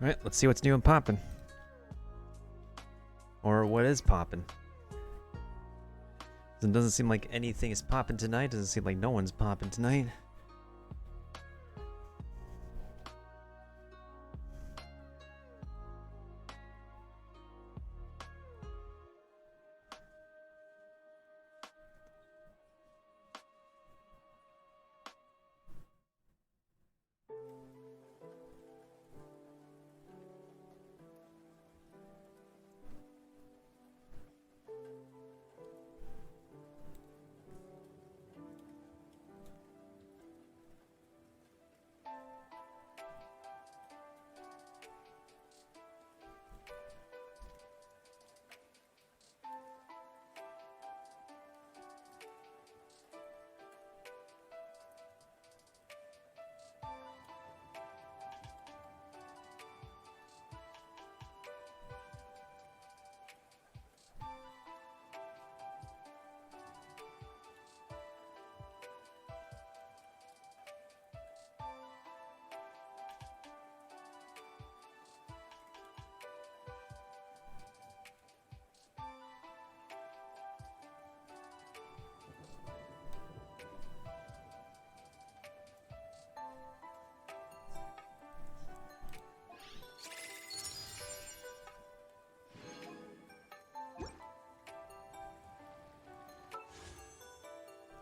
Alright, let's see what's new and poppin'. Or what is poppin'. It doesn't seem like anything is poppin' tonight. Doesn't seem like no one's poppin' tonight.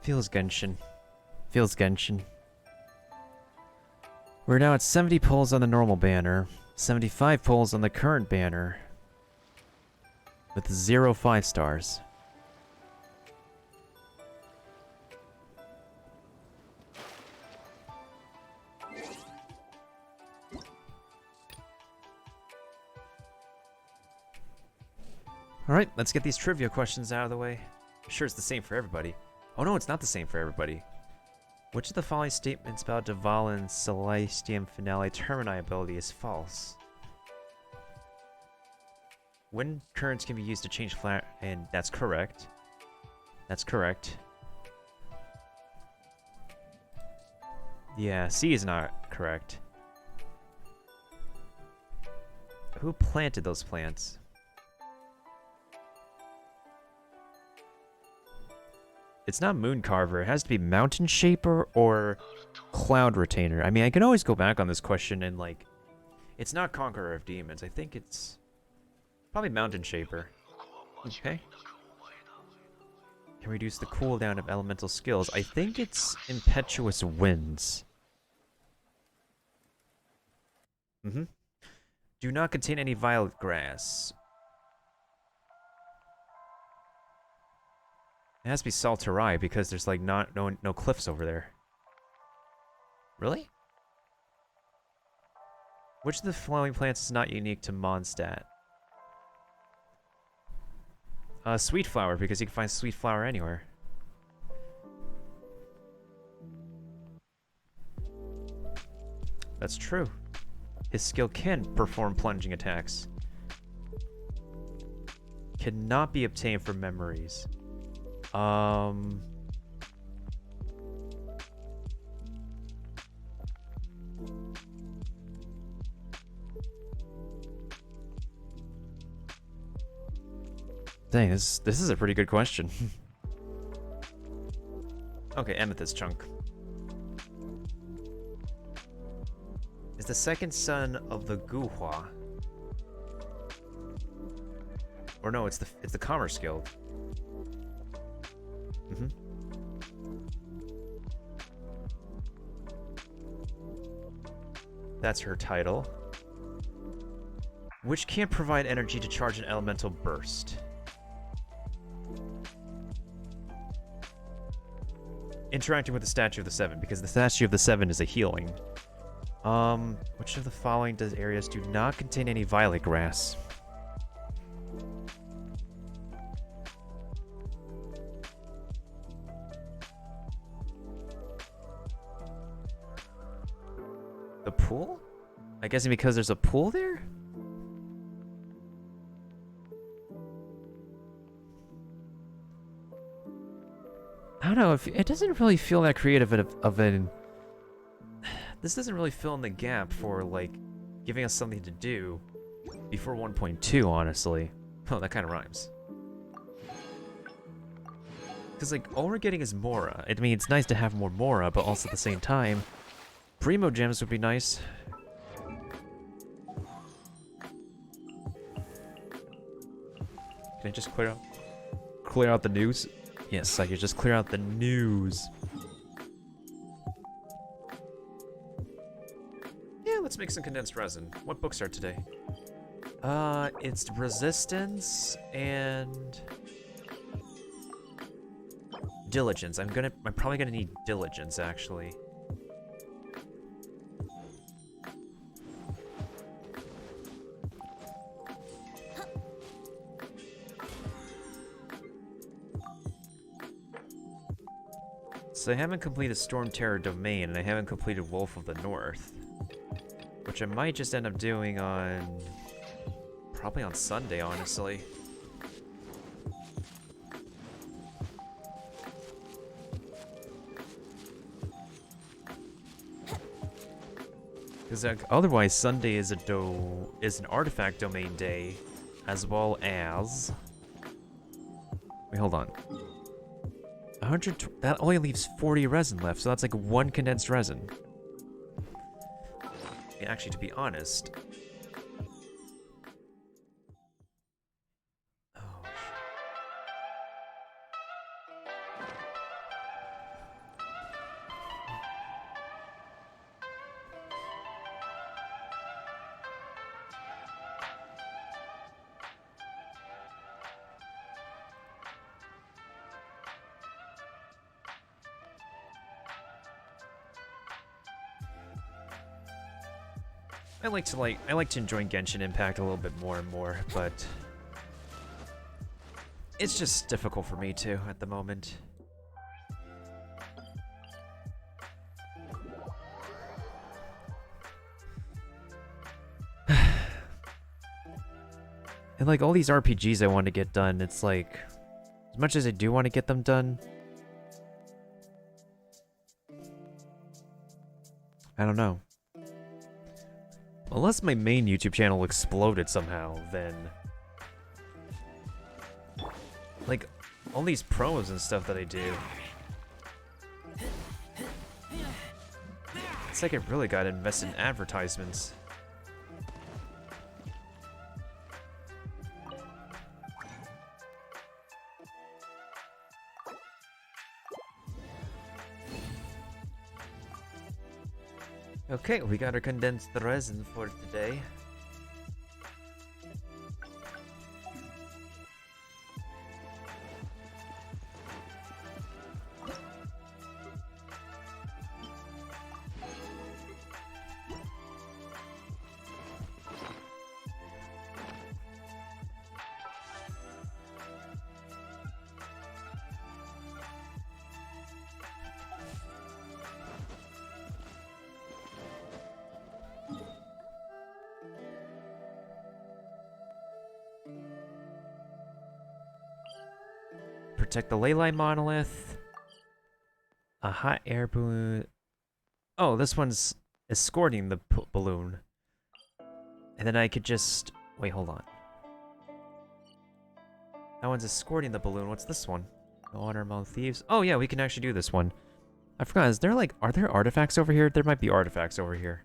Feels Genshin. Feels Genshin. We're now at 70 pulls on the normal banner, 75 pulls on the current banner, with 0 5-stars. Alright, let's get these trivia questions out of the way. I'm sure it's the same for everybody. Oh no, it's not the same for everybody. Which of the following statements about Dvalin's Celestium Finale Termini ability is false? Wind currents can be used to change flat, and that's correct. That's correct. Yeah, C is not correct. Who planted those plants? It's not Moon Carver. It has to be Mountain Shaper or Cloud Retainer. I mean, I can always go back on this question and, like... It's not Conqueror of Demons. I think it's... probably Mountain Shaper. Okay. Can reduce the cooldown of elemental skills. I think it's Impetuous Winds. Do not contain any violet grass. It has to be Salterai because there's like no cliffs over there. Really? Which of the flowering plants is not unique to Mondstadt? Sweet flower, because you can find sweet flower anywhere. That's true. His skill can perform plunging attacks. Cannot be obtained from memories. Dang, this is a pretty good question. Okay, Amethyst Chunk. Is the second son of the Guhua. Or no, it's the Commerce Guild. That's her title. Which can't provide energy to charge an elemental burst. Interacting with the Statue of the Seven, because the Statue of the Seven is a healing. Which of the following areas do not contain any violet grass? The pool? I guess because there's a pool there? I don't know, if it doesn't really feel that creative of an... This doesn't really fill in the gap for, like, giving us something to do before 1.2, honestly. Oh, that kind of rhymes. Because, like, all we're getting is Mora. I mean, it's nice to have more Mora, but also at the same time, Primo Gems would be nice. Can I just clear out the news? Yes, I could just clear out the news. Yeah, let's make some condensed resin. What books are today? It's Resistance and Diligence. I'm probably gonna need Diligence, actually. So I haven't completed Storm Terror Domain, and I haven't completed Wolf of the North. Which I might just end up doing on... probably on Sunday, honestly. Because otherwise, Sunday is an artifact domain day, as well as... Wait, hold on. 100. That only leaves 40 resin left, so that's like one condensed resin. And actually, to be honest. I like to enjoy Genshin Impact a little bit more and more, but it's just difficult for me too at the moment. And like all these RPGs I want to get done, it's like, as much as I do want to get them done, I don't know. Unless my main YouTube channel exploded somehow, then... like, all these promos and stuff that I do... it's like I really gotta invest in advertisements. Okay, we got our condensed resin for today. Protect the Leyline Monolith. A hot air balloon. Oh, this one's escorting the balloon. And then I could just... wait, hold on. That one's escorting the balloon. What's this one? The Honor Among Thieves. Oh yeah, we can actually do this one. I forgot, is there like... are there artifacts over here? There might be artifacts over here.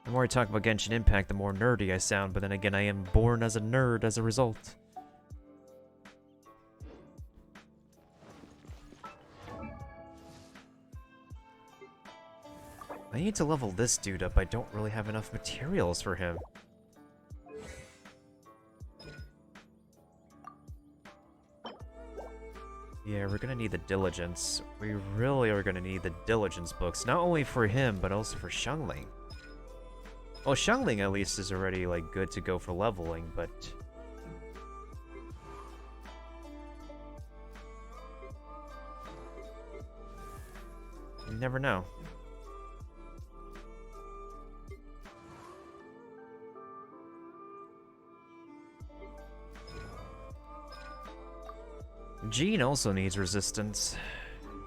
The more I talk about Genshin Impact, the more nerdy I sound, but then again, I am born as a nerd as a result. I need to level this dude up. I don't really have enough materials for him. Yeah, we're gonna need the Diligence. We really are gonna need the Diligence books. Not only for him, but also for Xiangling. Well, Xiangling at least is already, like, good to go for leveling, but... you never know. Jean also needs resistance.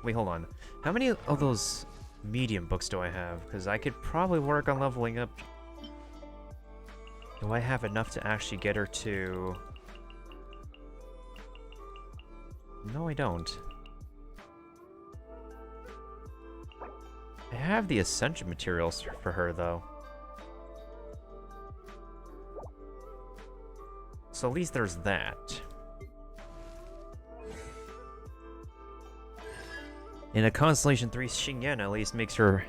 Wait, hold on. How many of those medium books do I have? Because I could probably work on leveling up Do I have enough to actually get her to... No, I don't. I have the ascension materials for her, though. So at least there's that. And a Constellation 3 Xingyan at least makes her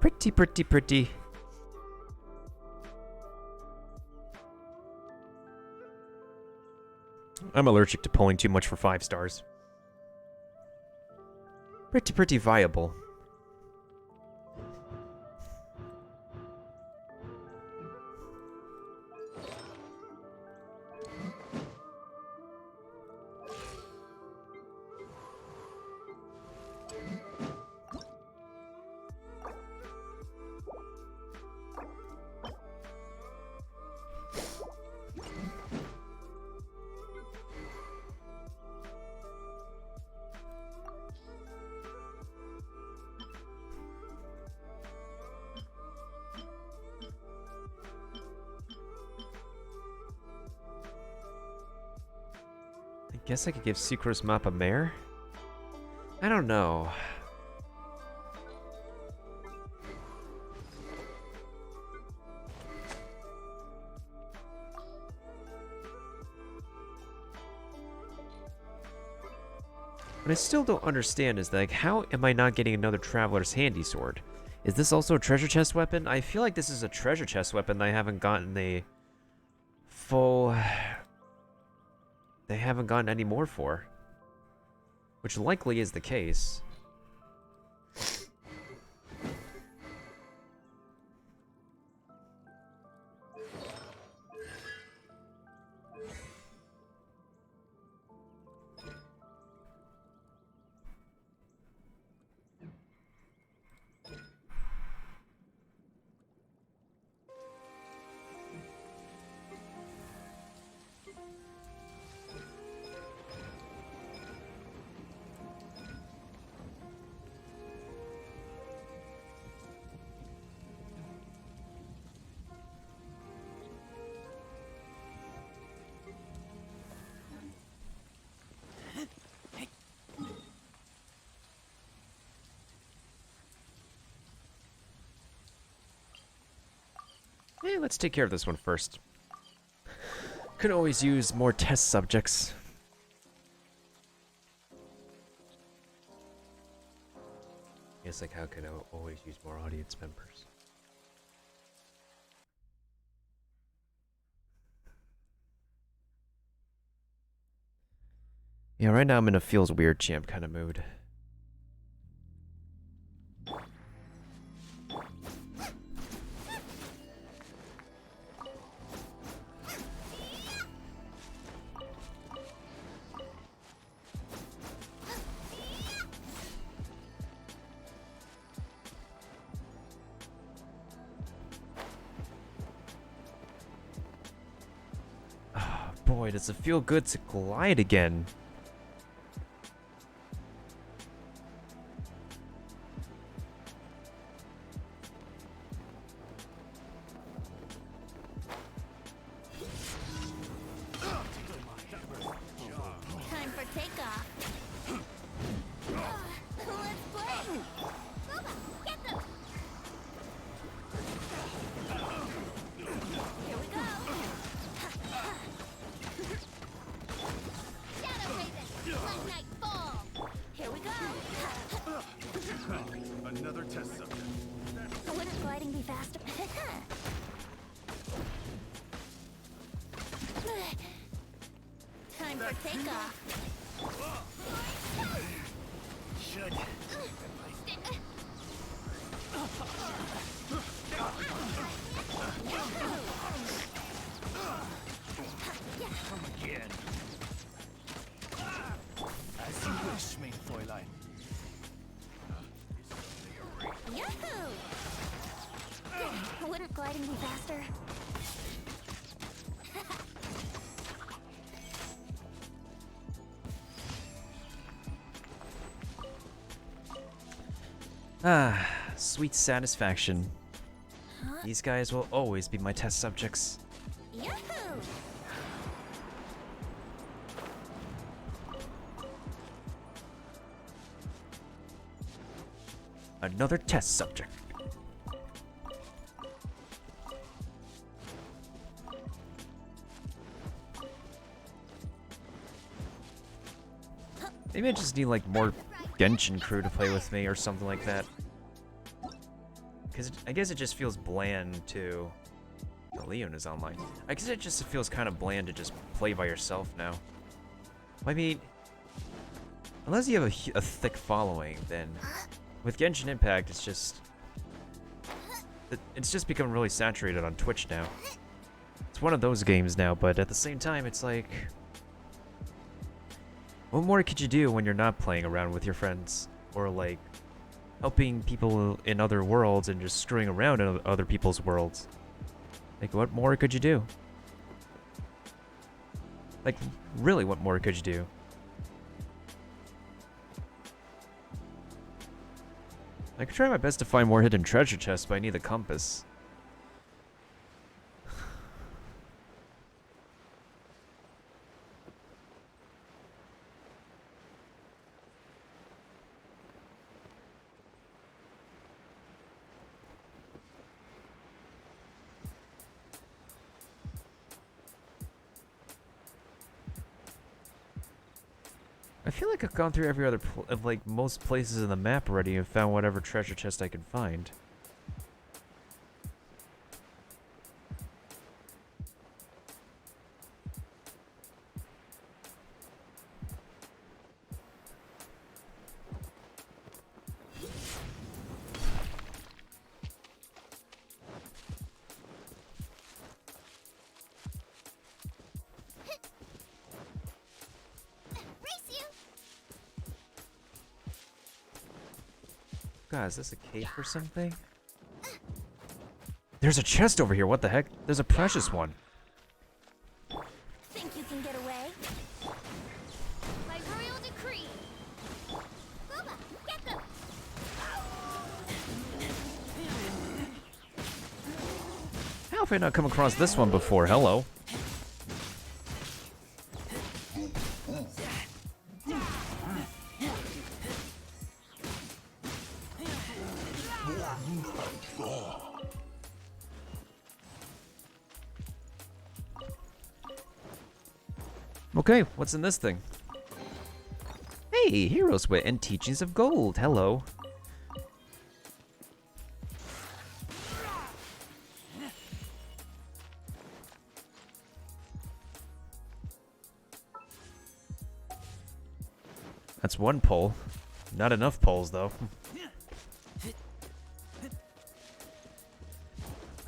pretty. I'm allergic to pulling too much for 5 stars. Pretty viable. I guess I could give Sucrose Map a mare? I don't know. What I still don't understand is, like, how am I not getting another Traveler's Handy Sword? Is this also a treasure chest weapon? I feel like this is a treasure chest weapon that I haven't gotten the full... They haven't gotten any more for. Which likely is the case. Let's take care of this one first. Could always use more test subjects. It's like, how could I always use more audience members? Yeah, right now I'm in a feels weird champ kind of mood. Boy, does it feel good to glide again. Time for takeoff. Let's play. Boba, get them. Here we go. Shadow Raven, let night fall. Here we go. Another test subject. Wouldn't gliding be faster? Time for takeoff. Should. Come again. As you wish, mein Fräulein. Yahoo! Wouldn't gliding be faster? Ah, sweet satisfaction. Huh? These guys will always be my test subjects. Yahoo! Another test subject. Maybe I just need like more Genshin crew to play with me or something like that. Because I guess it just feels bland to... Leon is online. I guess it just feels kind of bland to just play by yourself now. I mean, unless you have a thick following, then with Genshin Impact, it's just become really saturated on Twitch now. It's one of those games now, but at the same time, it's like, what more could you do when you're not playing around with your friends, or like helping people in other worlds and just screwing around in other people's worlds? Like, what more could you do? Like, really, what more could you do? I could try my best to find more hidden treasure chests, but I need the compass. I feel like I've gone through every other, most places in the map already and found whatever treasure chest I can find. Race you! God, is this a cave or something? There's a chest over here, what the heck? There's a precious one. Think you can get away? By royal decree! Booba, get them! How have I not come across this one before? Hello. Okay, what's in this thing? Hey, Hero's Wit and Teachings of Gold. Hello. That's one pull. Not enough pulls, though.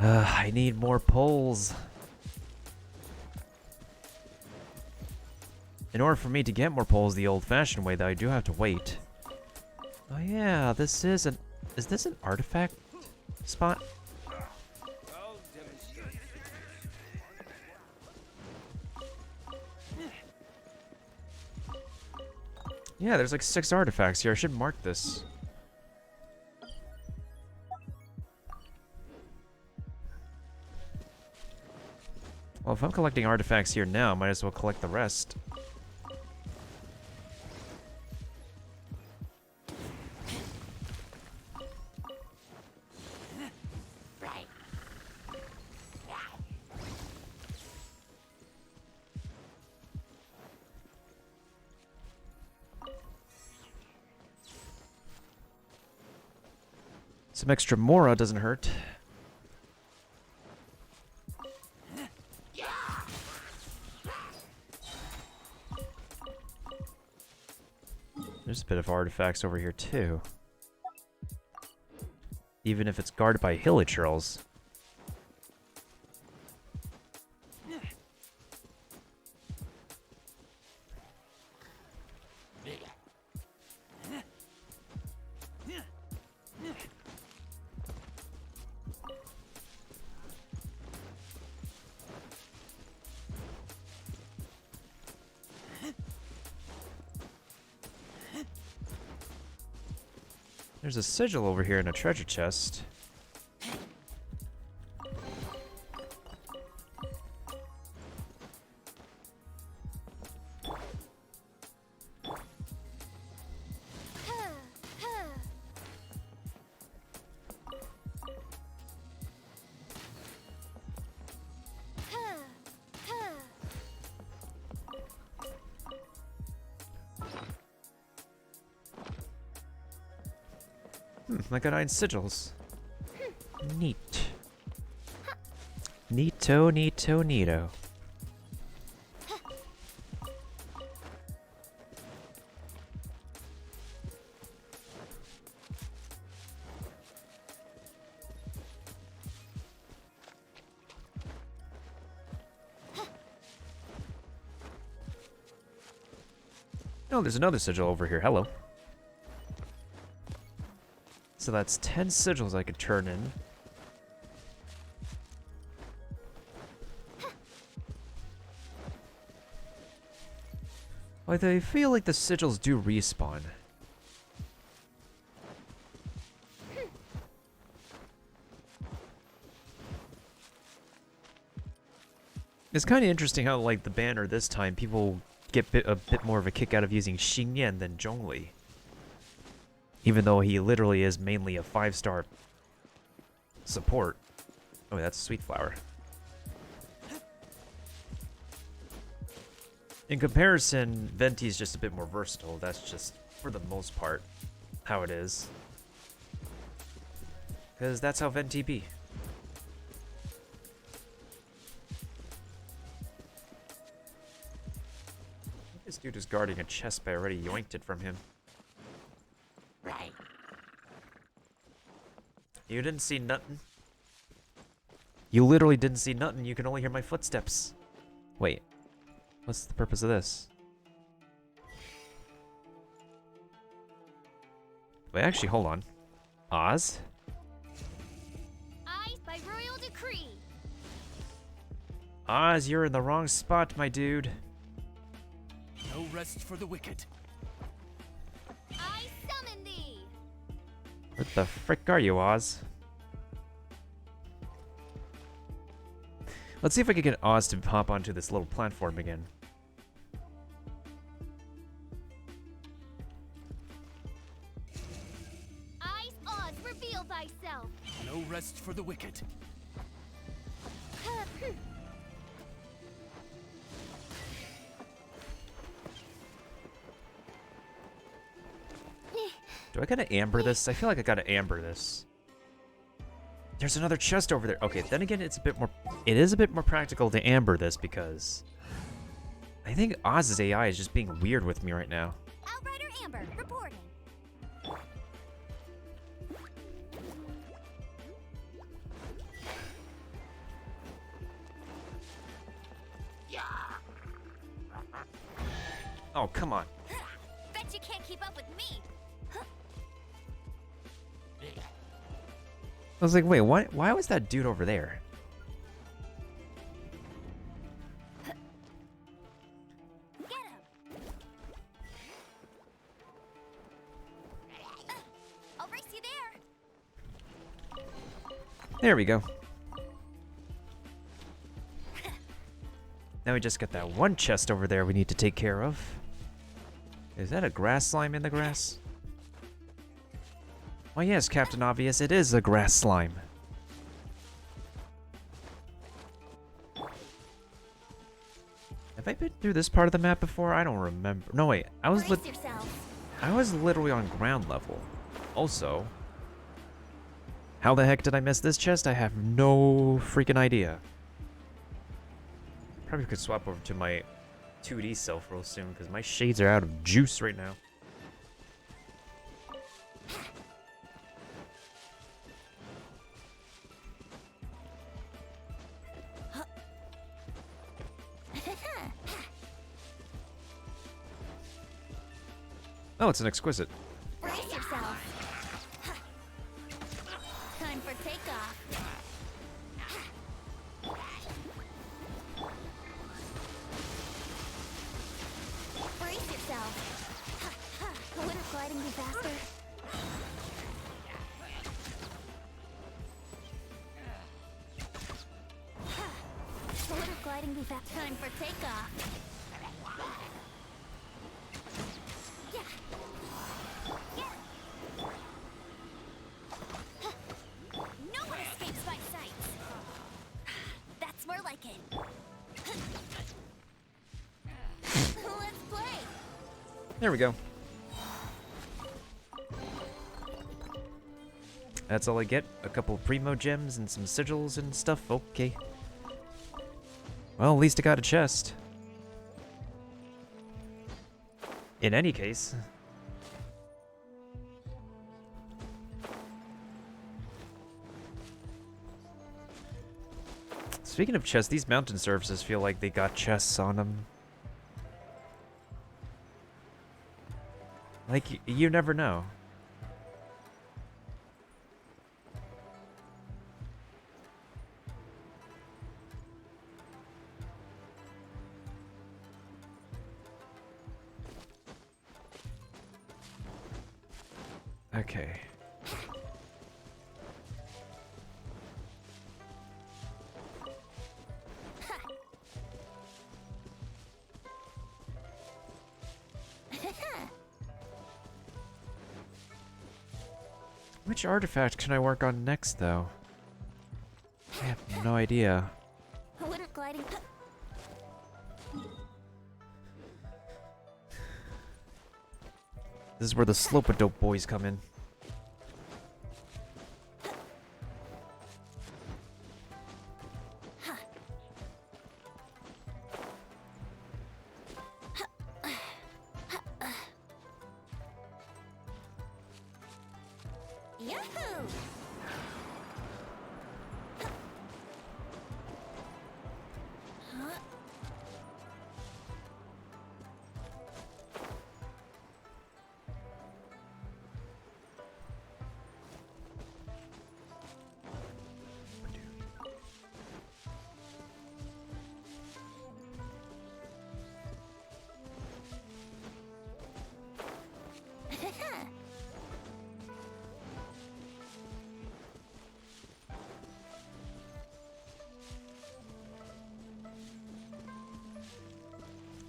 I need more pulls. In order for me to get more pulls the old-fashioned way, though, I do have to wait. Oh yeah, this is an... Is this an artifact spot? Yeah, there's like 6 artifacts here. I should mark this. Well, if I'm collecting artifacts here now, I might as well collect the rest. Some extra Mora doesn't hurt. There's a bit of artifacts over here too. Even if it's guarded by hilichurls. There's a sigil over here in a treasure chest. I got 9 sigils. Neat. Neato, neato, neato. Oh, there's another sigil over here. Hello. So that's 10 sigils I could turn in. Like, I feel like the sigils do respawn. It's kind of interesting how, like, the banner this time, people get a bit more of a kick out of using Xingyan than Zhongli. Even though he literally is mainly a 5-star support. Oh, that's a sweet flower. In comparison, Venti's just a bit more versatile. That's just, for the most part, how it is. Because that's how Venti be. This dude is guarding a chest, but I already yoinked it from him. Right. You didn't see nothing? You literally didn't see nothing. You can only hear my footsteps. Wait. What's the purpose of this? Wait, actually, hold on. Oz? Eyes by royal decree. Oz, you're in the wrong spot, my dude. No rest for the wicked. I summon thee. Where the frick are you, Oz? Let's see if I can get Oz to hop onto this little platform again. Eyes Oz, reveal thyself. No rest for the wicked. Do I gotta amber this? I feel like I gotta amber this. There's another chest over there. Okay, then again, it's a bit more... It is a bit more practical to amber this because... I think Oz's AI is just being weird with me right now. Outrider Amber, reporting. Oh, come on. Bet you can't keep up with me. I was like, wait, what? Why was that dude over there? Get him. I'll race you there. There we go. Now we just got that one chest over there we need to take care of. Is that a grass slime in the grass? Why yes, Captain Obvious, it is a grass slime. Have I been through this part of the map before? I don't remember. No, wait. I was Brace yourself. literally on ground level. Also, how the heck did I miss this chest? I have no freaking idea. Probably could swap over to my 2D self real soon because my shades are out of juice right now. Oh, it's an exquisite. Brace yourself. Time for takeoff. Brace yourself. Wouldn't gliding be faster? Wouldn't gliding be faster? Time for takeoff. No one escapes my sight. That's more like it. Let's play. There we go. That's all I get? A couple primo gems and some sigils and stuff? Okay. Well, at least I got a chest. In any case. Speaking of chests, these mountain surfaces feel like they got chests on them. Like, you never know. Okay. Which artifact can I work on next, though? I have no idea. Wouldn't gliding. This is where the slope-a-dope boys come in. Yahoo! Huh?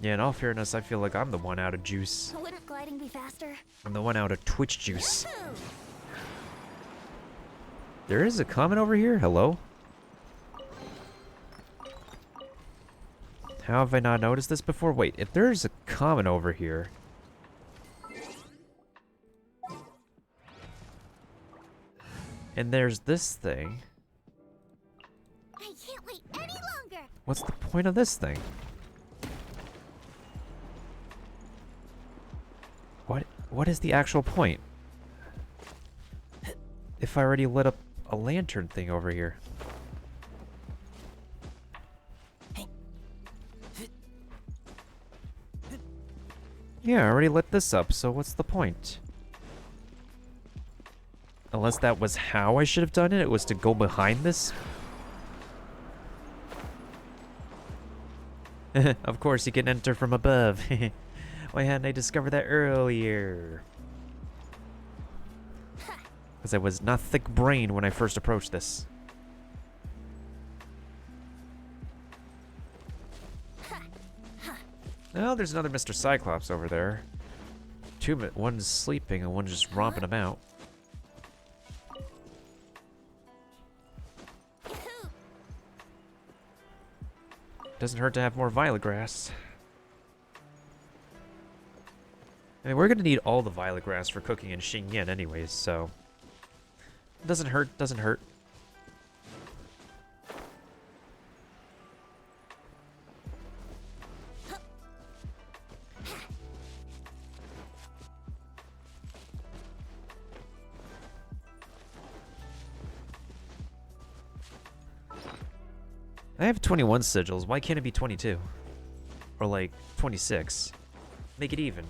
Yeah, in all fairness, I feel like I'm the one out of juice. Wouldn't gliding be faster? I'm the one out of Twitch juice. Yahoo! There is a comment over here? Hello? How have I not noticed this before? Wait, if there's a comment over here... And there's this thing. I can't wait any longer. What's the point of this thing? What is the actual point? If I already lit up a lantern thing over here. Yeah, I already lit this up, so what's the point? Unless that was how I should have done it, it was to go behind this? Of course, you can enter from above. Why hadn't I discovered that earlier? Because I was not thick-brained when I first approached this. Oh, there's another Mr. Cyclops over there. One's sleeping and one's just romping about. Doesn't hurt to have more violet grass. I mean, we're gonna need all the violet grass for cooking in Xingyan anyways, so... Doesn't hurt, doesn't hurt. I have 21 sigils, why can't it be 22? Or like, 26? Make it even.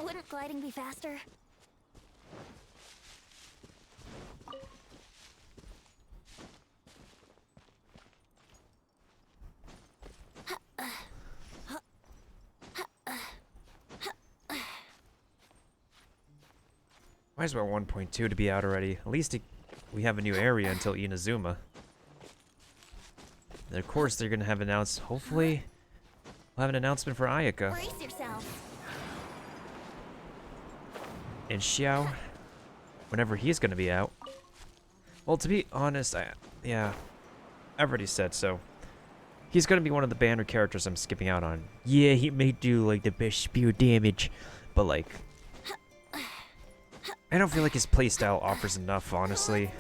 Wouldn't gliding be faster? Might as well 1.2 to be out already. At least we have a new area until Inazuma. And of course, they're gonna have announced. Hopefully, we'll have an announcement for Ayaka Brace yourself. and Xiao. Whenever he's gonna be out. Well, to be honest, yeah, I've already said so. He's gonna be one of the banner characters I'm skipping out on. Yeah, he may do like the best spear damage, but like, I don't feel like his playstyle offers enough, honestly,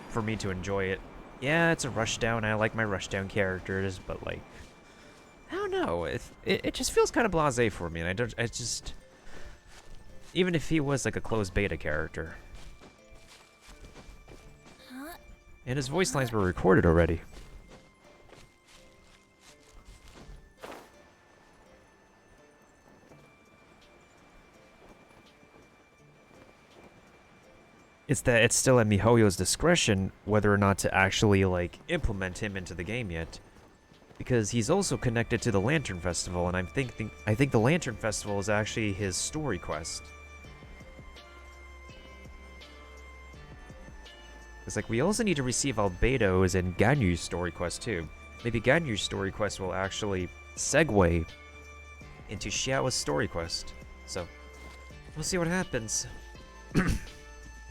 for me to enjoy it. Yeah, it's a rushdown. I like my rushdown characters, but like, I don't know. It just feels kind of blasé for me, and I just, even if he was like a closed beta character, and his voice lines were recorded already. It's that it's still at MiHoYo's discretion whether or not to actually, like, implement him into the game yet. Because he's also connected to the Lantern Festival, and I think the Lantern Festival is actually his story quest. It's like, we also need to receive Albedo's and Ganyu's story quest, too. Maybe Ganyu's story quest will actually segue into Xiao's story quest. So, we'll see what happens.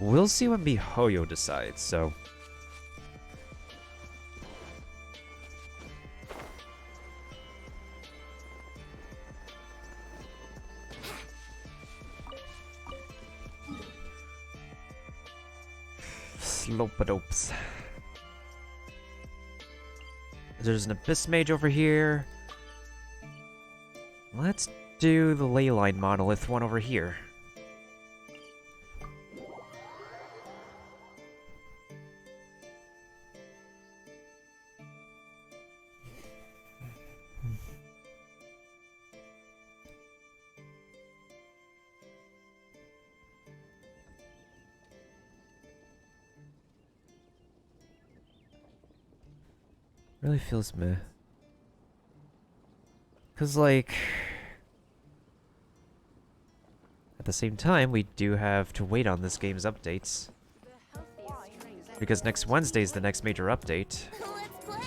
We'll see what MiHoYo decides, so... Slopadopes. There's an Abyss Mage over here. Let's do the Leyline Monolith one over here. Really feels meh. Cause like, at the same time, we do have to wait on this game's updates. Because next Wednesday is the next major update. Let's play.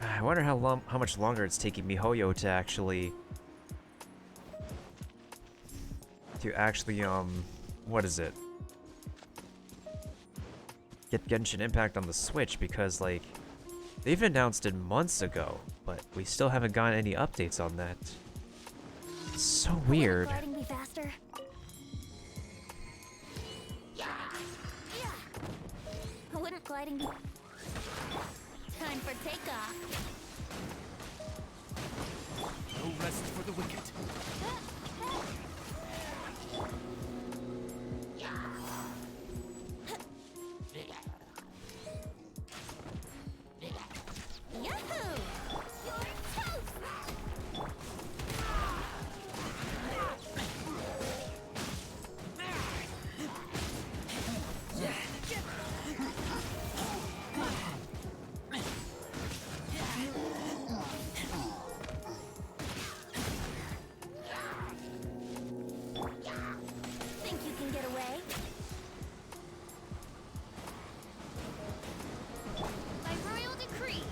I wonder how much longer it's taking MiHoYo to actually what is it? Get Genshin Impact on the Switch, because like they've announced it months ago, but we still haven't gotten any updates on that. It's so weird. Gliding be faster. Wouldn't gliding be... Time for takeoff. No rest for the wicked. Yahoo! You're toast! Think you can get away? By royal decree.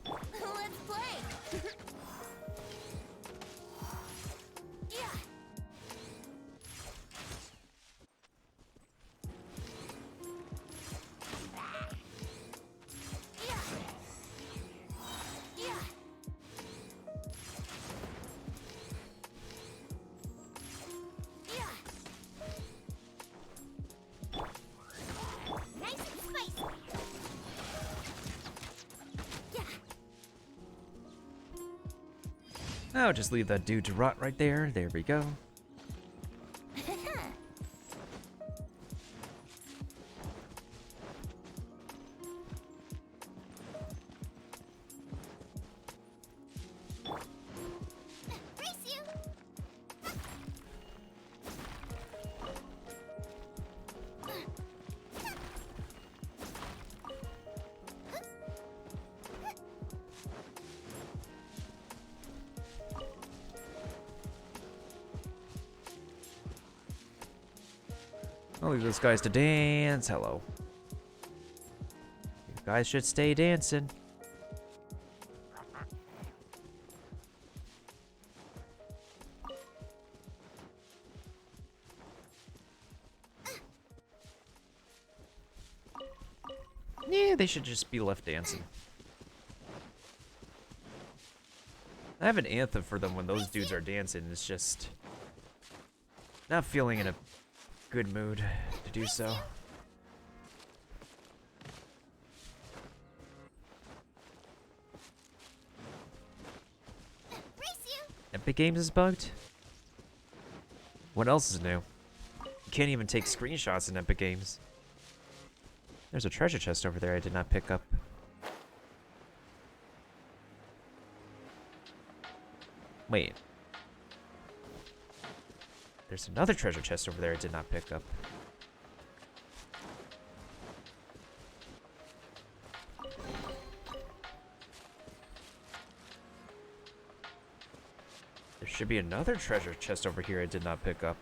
Let's play. Yeah. Yeah. Yeah. Yeah. Nice and I'll just leave that dude to rot right there. There we go. Race you. I'll leave those guys to dance. Hello. You guys should stay dancing. Yeah, they should just be left dancing. I have an anthem for them when those dudes are dancing. It's just not feeling in a good mood to do so. Race you. Epic Games is bugged? What else is new? You can't even take screenshots in Epic Games. There's a treasure chest over there I did not pick up. Wait. There's another treasure chest over there I did not pick up. There should be another treasure chest over here I did not pick up.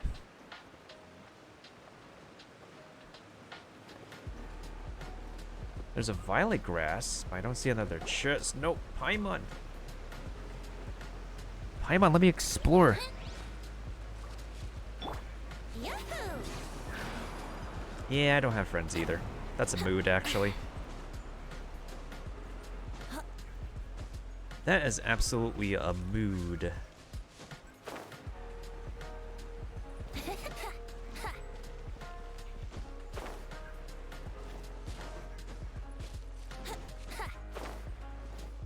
There's a violet grass, but I don't see another chest. Nope, Paimon. Paimon, let me explore. Yahoo! Yeah, I don't have friends either. That's a mood, actually. That is absolutely a mood.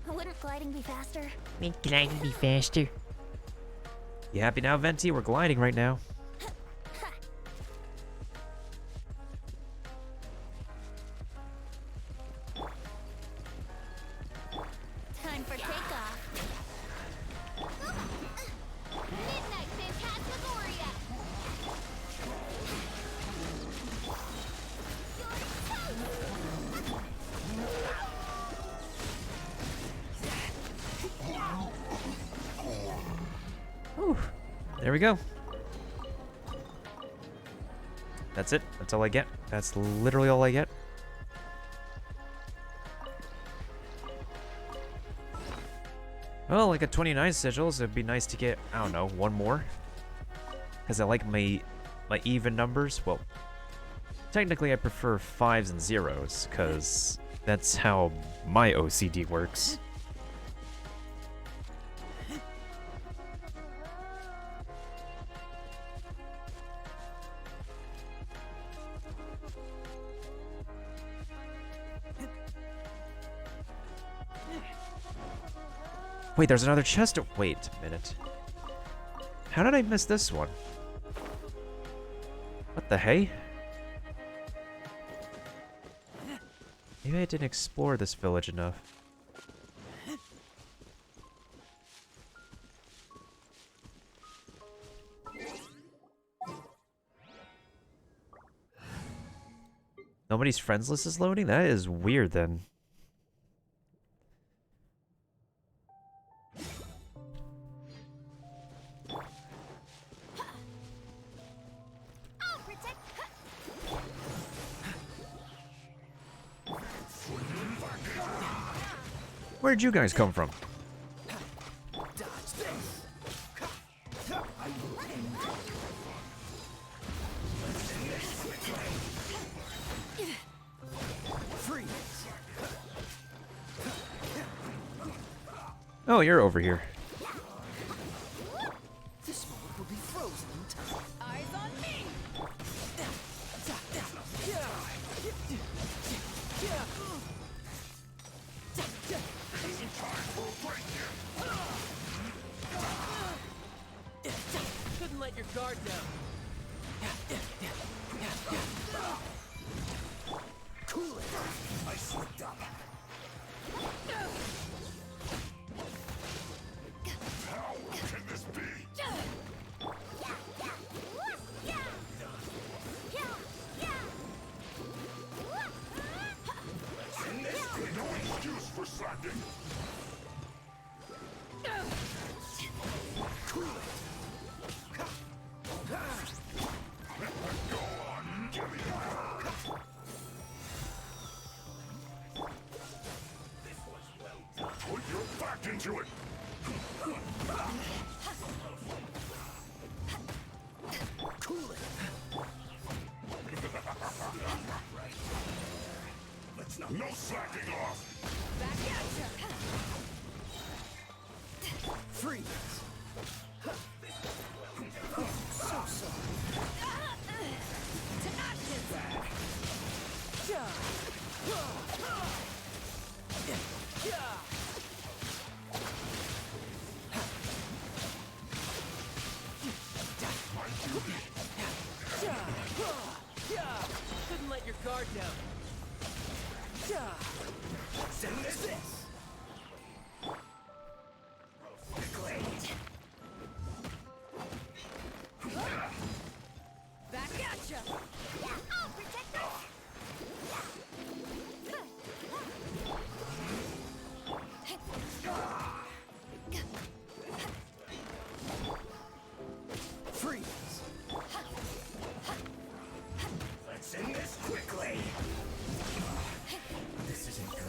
Wouldn't gliding be faster? Make gliding be faster. You happy now, Venti? We're gliding right now. Time for takeoff. Midnight Phantasmagoria. Whew. There we go. That's it. That's all I get. That's literally all I get. Well, I got 29 sigils. It'd be nice to get, I don't know, one more. Because I like my even numbers. Well, technically I prefer 5s and 0s, because that's how my OCD works. Wait, there's another chest. Wait a minute. How did I miss this one? What the hey? Maybe I didn't explore this village enough. Nobody's friends list is loading? That is weird then. I'll protect. Where'd you guys come from? Oh, you're over here. This moment will be frozen in time. Eyes on me. Couldn't let your guard down. Cool it. I slipped up. How can this be? No excuse for slacking. Cool it. Go on, give me that. Put your back into it. Cool it. No slacking off. Freeze. So sorry. Couldn't let your guard down. Send this. Back at ya! I'll protect us! Freeze. Let's end this quickly. This isn't good.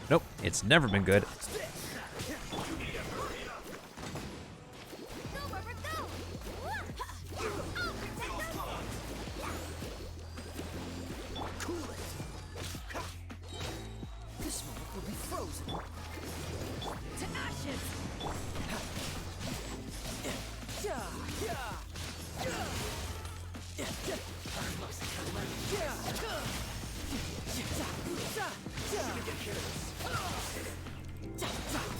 Nope, it's never been good. Go, Rubber, go! I'll protect us! Cool it. This moment will be frozen. To ashes!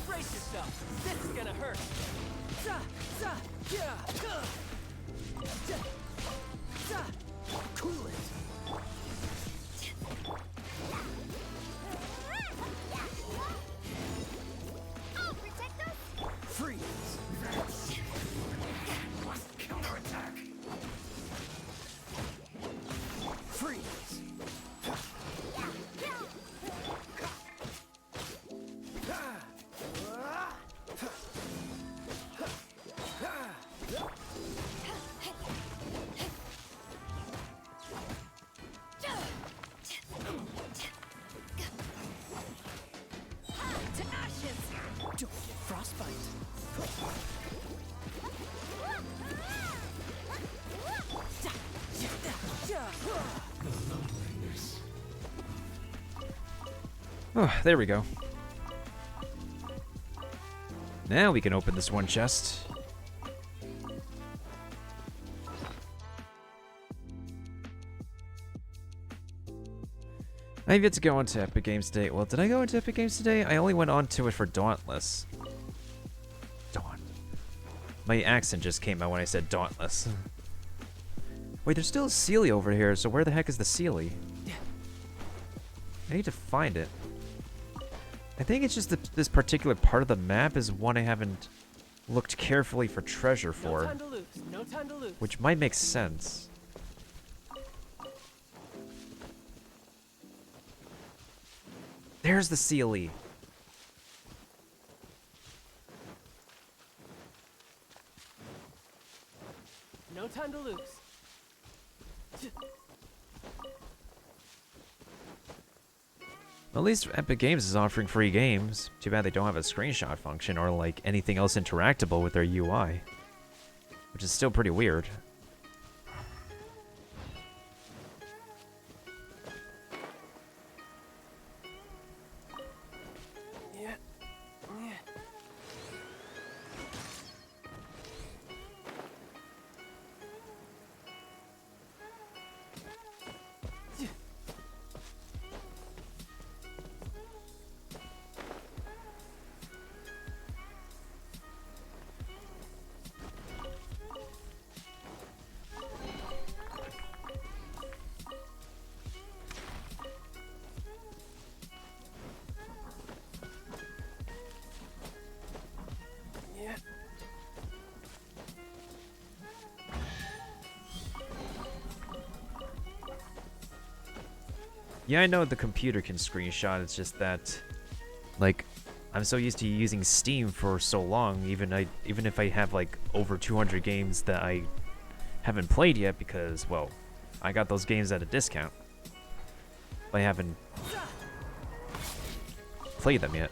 Brace yourself. This is gonna hurt. Cool it. I'll protect us! Freeze. Counterattack. Freeze. To ashes! Don't get frostbite. Oh, there we go. Now we can open this one chest. I have yet to go into Epic Games today. Well, did I go into Epic Games today? I only went on to it for Dauntless. My accent just came out when I said Dauntless. Wait, there's still a Sealy over here, so where the heck is the Sealy? I need to find it. I think it's just that this particular part of the map is one I haven't looked carefully for treasure No for, time to lose. No time to lose. which might make sense. There's the Sealy. No time to lose. At least Epic Games is offering free games. Too bad they don't have a screenshot function or like anything else interactable with their UI. Which is still pretty weird. Yeah. Yeah, I know the computer can screenshot, it's just that, like, I'm so used to using Steam for so long, even if I have, like, over 200 games that I haven't played yet because, well, I got those games at a discount. I haven't played them yet.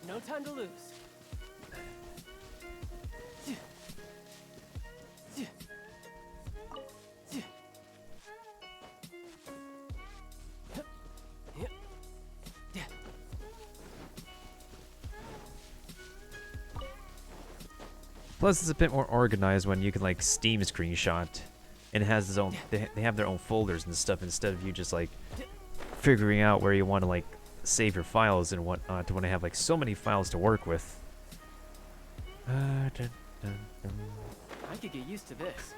No time to lose. Plus, it's a bit more organized when you can, like, Steam screenshot. And it has its own, they have their own folders and stuff instead of you just, like, figuring out where you want to, like, save your files and whatnot to want to have, like, so many files to work with. I could get used to this.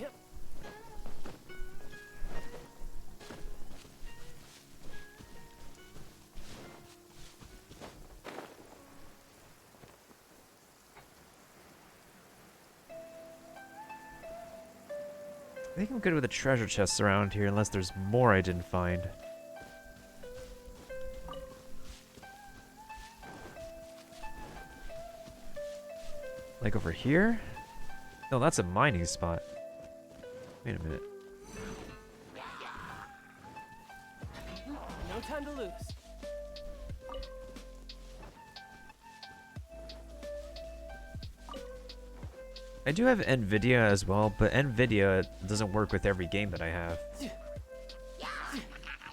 Yep. I think I'm good with the treasure chests around here, unless there's more I didn't find. Like over here? No, that's a mining spot. Wait a minute. No time to lose. I do have NVIDIA as well, but NVIDIA doesn't work with every game that I have.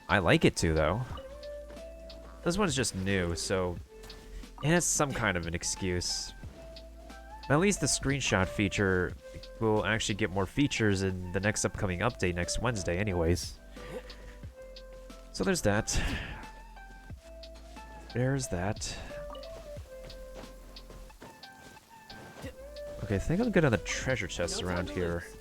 I like it to, though. This one's just new, so it has some kind of an excuse. But at least the screenshot feature will actually get more features in the next upcoming update next Wednesday anyways. So there's that. There's that. Okay, I think I'm good on the treasure chests No around time to here. lose.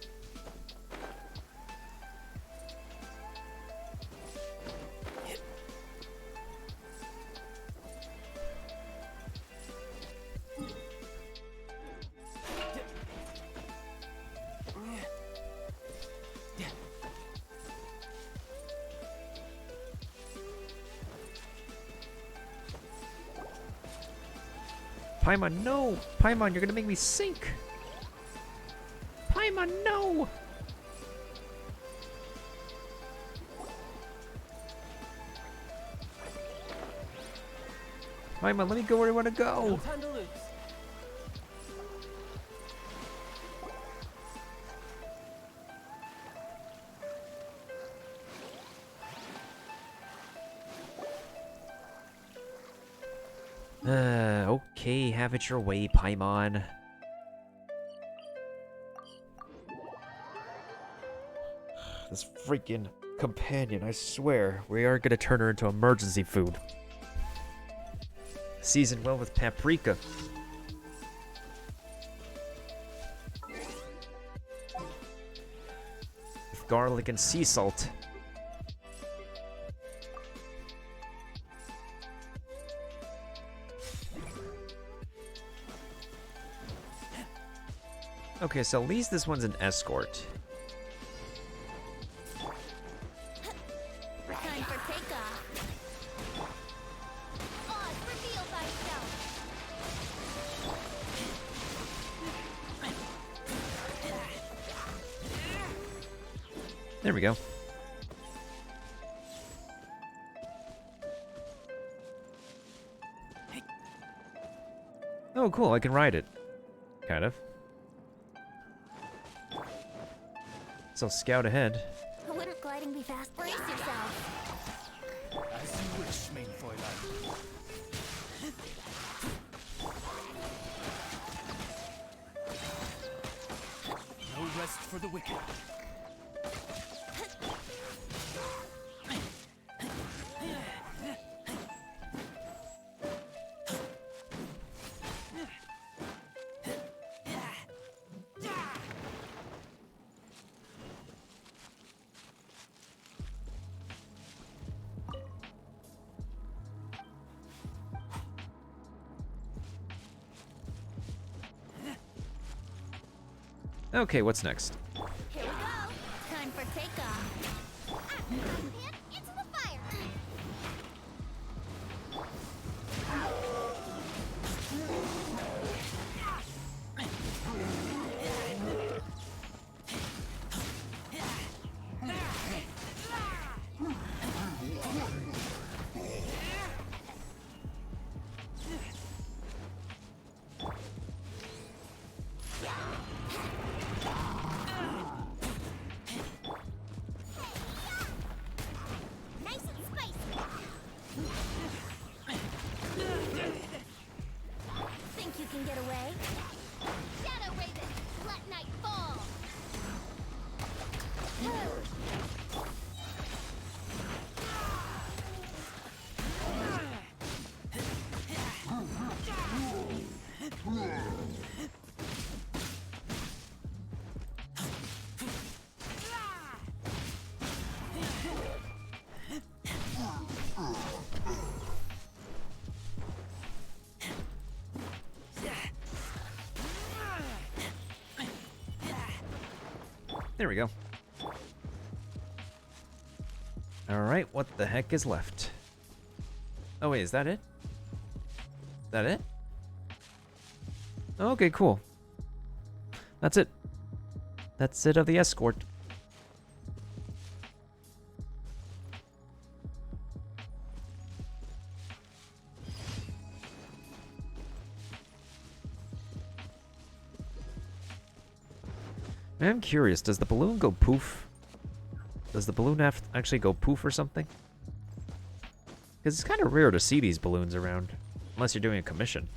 Paimon, no! Paimon, you're gonna make me sink! Paimon, no! Paimon, let me go where I want to No go! time to lose. Okay, have it your way, Paimon. This freaking companion, I swear, we are gonna turn her into emergency food. Seasoned well with paprika. With garlic and sea salt. Okay, so at least this one's an escort. Time for takeoff. Oz, reveal thyself. There we go. Oh, cool. I can ride it. Kind of. So scout ahead. Wouldn't gliding be fast? Brace yourself. As you wish, main Fräulein. No rest for the wicked. Okay, what's next? Here we go. Time for takeoff. And into the fire. Nice and spicy. Think you can get away? Shadow Raven, let night fall. There we go. Alright, what the heck is left? Oh wait, is that it? Is that it? Okay, cool. That's it. That's it of the escort. I'm curious, does the balloon go poof? Does the balloon have actually go poof or something? Because it's kind of rare to see these balloons around. Unless you're doing a commission.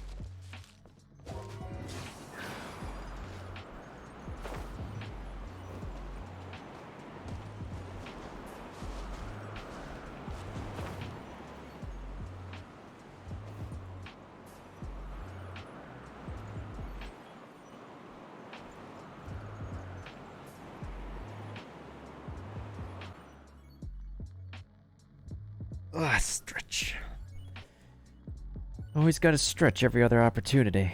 Ugh, stretch. Always gotta stretch every other opportunity.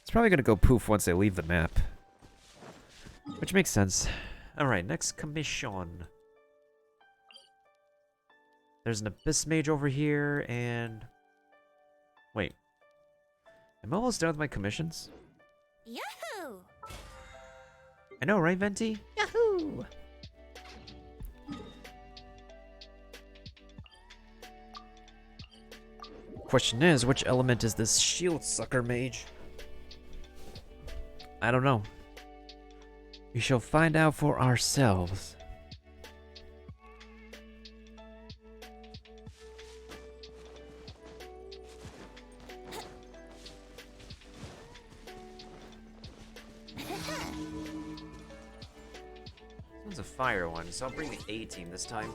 It's probably gonna go poof once they leave the map. Which makes sense. Alright, next commission. There's an Abyss Mage over here, and... Wait. Am I almost done with my commissions? Yahoo! I know, right, Venti? Yahoo! Question is, which element is this shield sucker mage? I don't know. We shall find out for ourselves. This one's a fire one, so I'll bring the A team this time.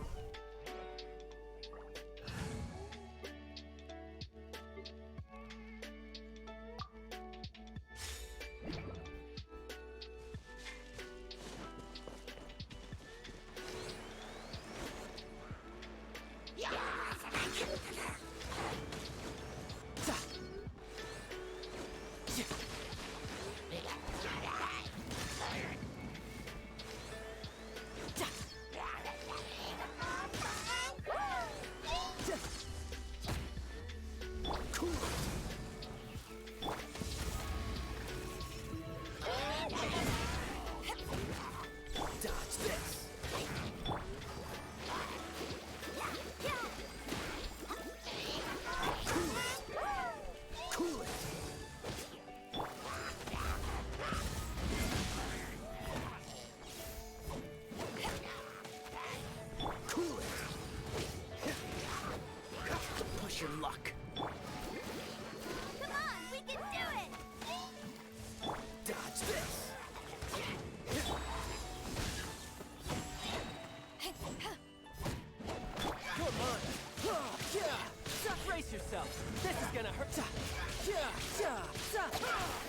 Brace yourself. This is gonna hurt.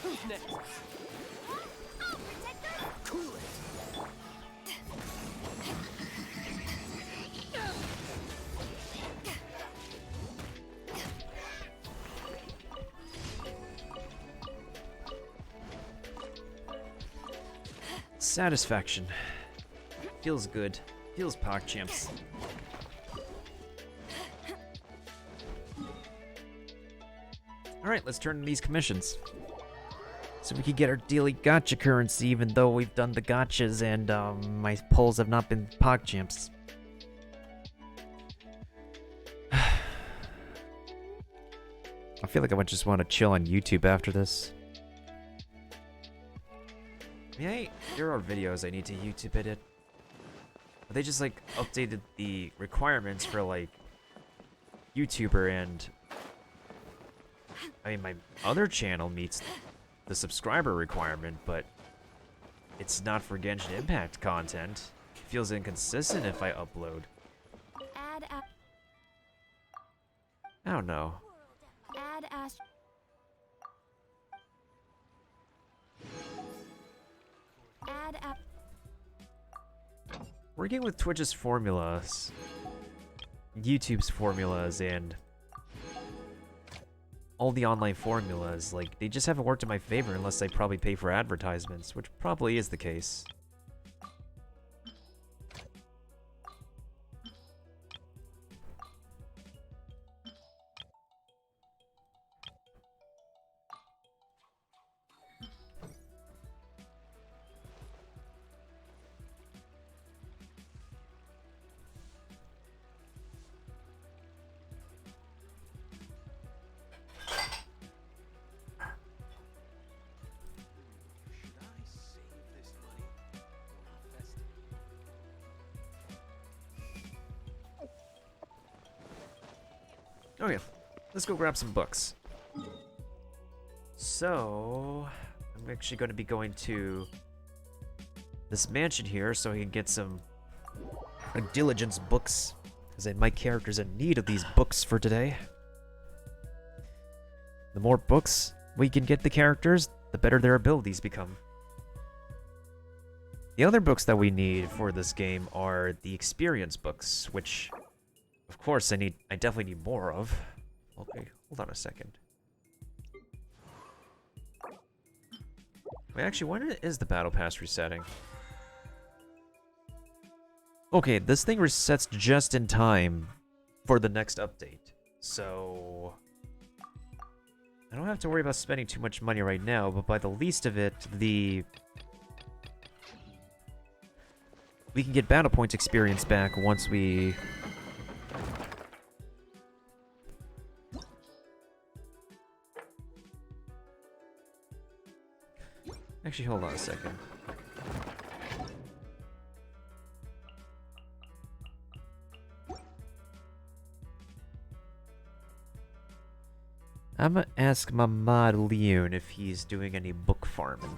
Who's next? I'll protect her. Cool it. Satisfaction. Feels good. Feels pog champs. Alright, let's turn in these commissions. So we can get our daily gotcha currency, even though we've done the gotchas and my pulls have not been pog champs. I feel like I would just want to chill on YouTube after this. Yeah, there are videos I need to YouTube edit. But they just like updated the requirements for like YouTuber, and I mean my other channel meets the subscriber requirement, but it's not for Genshin Impact content. It feels inconsistent if I upload. Add I don't know. add ast. Add app. Working with Twitch's formulas, YouTube's formulas, and all the online formulas, like, they just haven't worked in my favor unless I probably pay for advertisements, which probably is the case. Okay, let's go grab some books. So, I'm actually going to be going to this mansion here so I can get some diligence books, because my character's in need of these books for today. The more books we can get the characters, the better their abilities become. The other books that we need for this game are the experience books, which of course I definitely need more of. Okay, hold on a second. Wait, actually, when is the battle pass resetting? Okay, this thing resets just in time for the next update. So I don't have to worry about spending too much money right now, but by the least of it, we can get battle points experience back once we... Actually, hold on a second. I'm gonna ask my mod Leon if he's doing any book farming.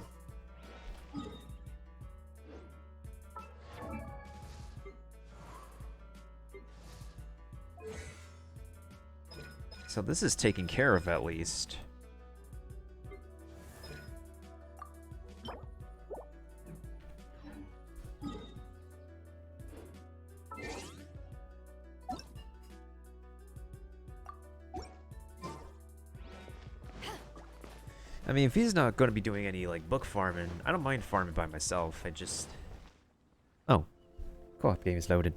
So this is taken care of at least. I mean, if he's not going to be doing any, like, book farming, I don't mind farming by myself. I just... Oh. Co-op game is loaded.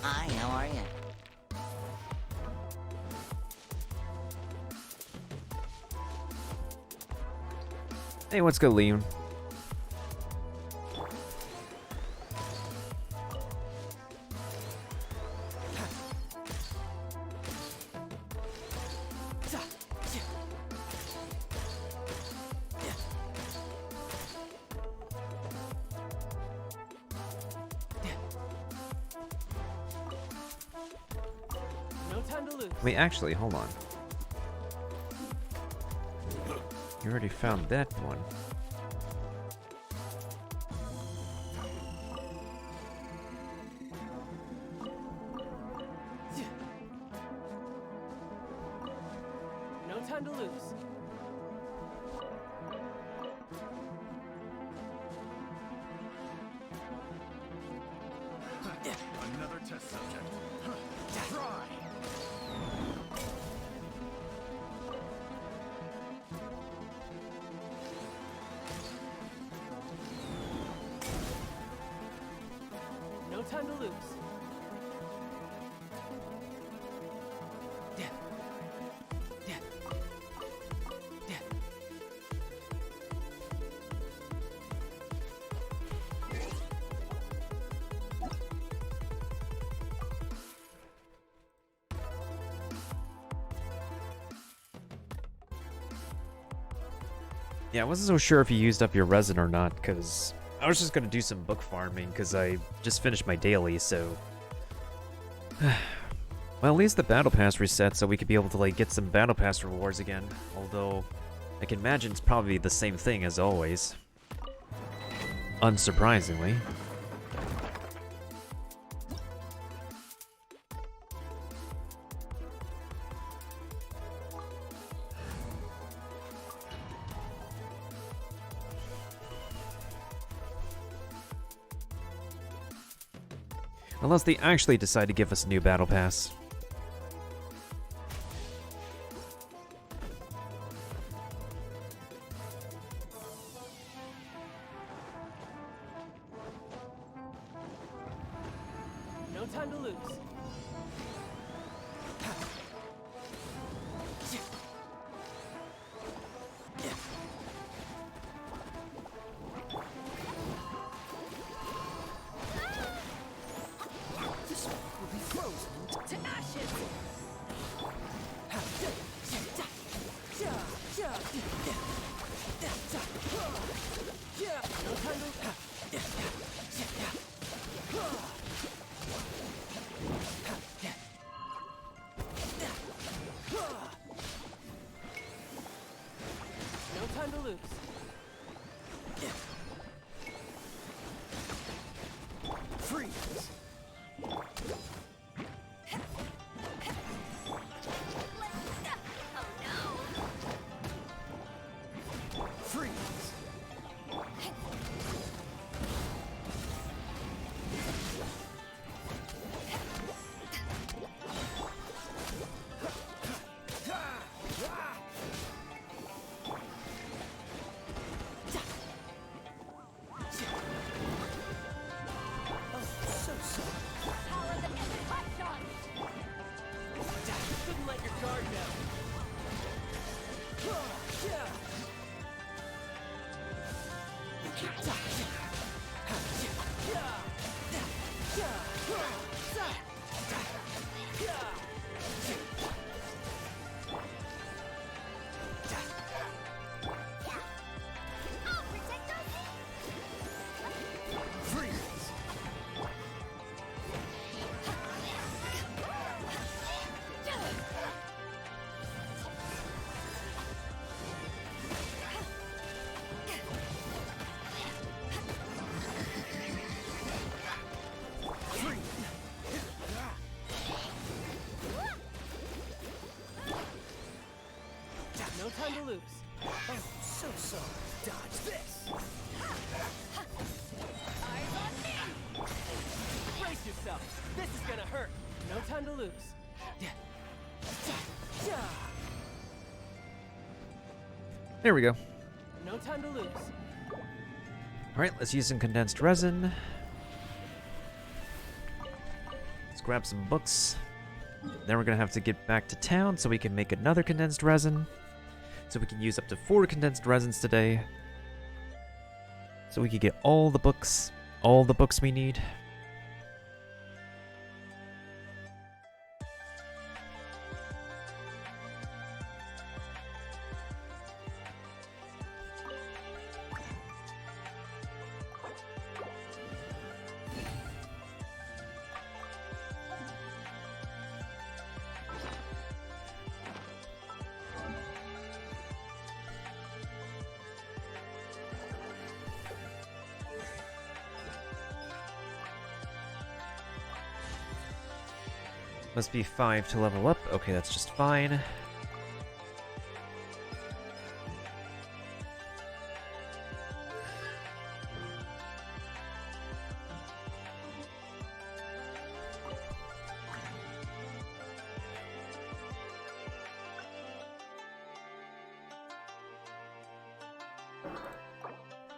Hi, how are you? Hey, what's good, Liam? No time to lose. Wait, actually, hold on. You already found that one. No time to lose. Another test subject. Try. No time to lose. Yeah, I wasn't so sure if you used up your resin or not, because I was just going to do some book farming, because I just finished my daily, so... Well, at least the Battle Pass reset, so we could be able to, like, get some Battle Pass rewards again. Although, I can imagine it's probably the same thing as always. Unsurprisingly. Unless they actually decide to give us a new Battle Pass. No time to lose. To ashes! No time to No time to lose. Freeze. Oh no! Freeze. Power the end hot shot! Couldn't let your guard down. I'll protect our Freeze. No time to lose. Oh, so sorry. Dodge this. eyes on me! Brace yourself. This is gonna hurt. No time to lose. There we go. No time to lose. Alright, let's use some condensed resin. Let's grab some books. Then we're gonna have to get back to town so we can make another condensed resin. So we can use up to 4 condensed resins today. So we can get all the books we need. Must be 5 to level up. Okay, that's just fine.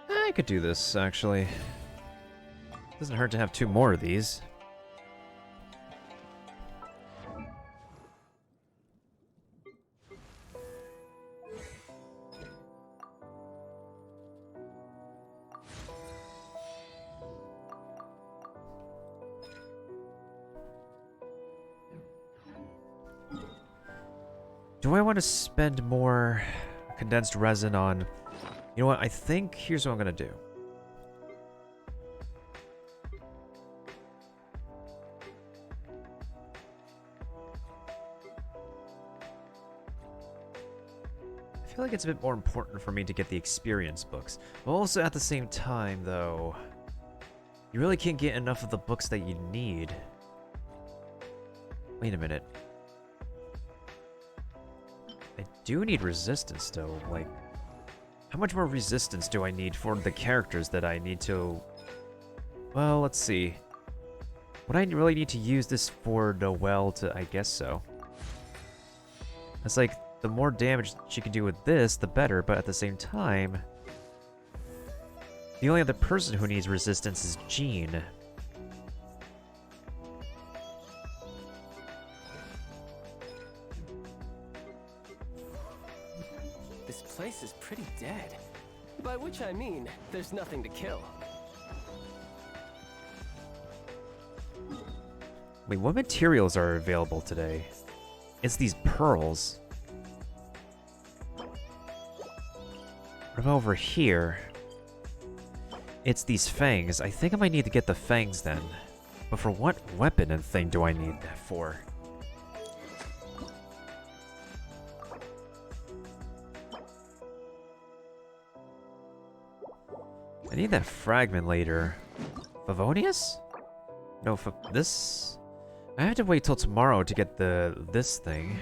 I could do this, actually. Doesn't hurt to have 2 more of these. Do I want to spend more condensed resin on... You know what? I think here's what I'm going to do. I feel like it's a bit more important for me to get the experience books. But also at the same time, though, you really can't get enough of the books that you need. Wait a minute. I do need resistance, though. Like, how much more resistance do I need for the characters that I need to... Well, let's see. Would I really need to use this for Noelle to... I guess so. It's like, the more damage she can do with this, the better, but at the same time... The only other person who needs resistance is Jean. This place is pretty dead. By which I mean, there's nothing to kill. Wait, what materials are available today? It's these pearls. What about over here? It's these fangs. I think I might need to get the fangs then. But for what weapon and thing do I need that for? I need that fragment later. Favonius? No, this... I have to wait till tomorrow to get this thing.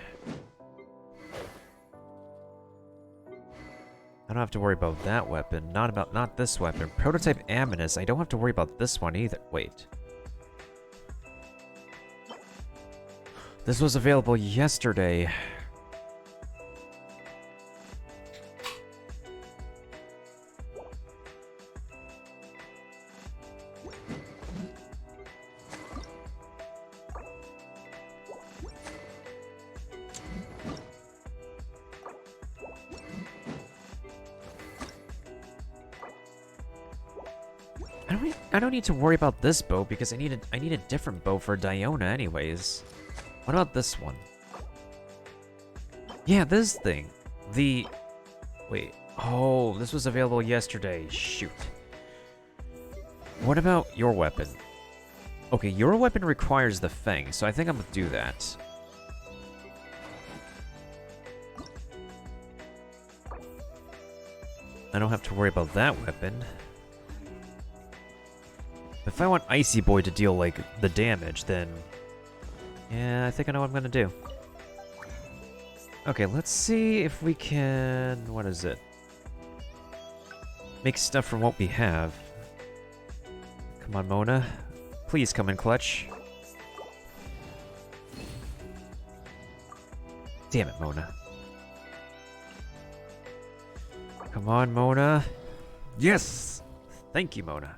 I don't have to worry about that weapon. Not this weapon. Prototype Aminus. I don't have to worry about this one either. Wait. This was available yesterday. I don't need to worry about this bow because I need a different bow for Diona anyways. What about this one? Yeah, this thing. Wait. Oh, this was available yesterday. Shoot. What about your weapon? Okay, your weapon requires the fang, so I think I'm gonna do that. I don't have to worry about that weapon. If I want Icy Boy to deal, like, the damage, then... Yeah, I think I know what I'm gonna do. Okay, let's see if we can... What is it? Make stuff from what we have. Come on, Mona. Please come in clutch. Damn it, Mona. Come on, Mona. Yes! Thank you, Mona.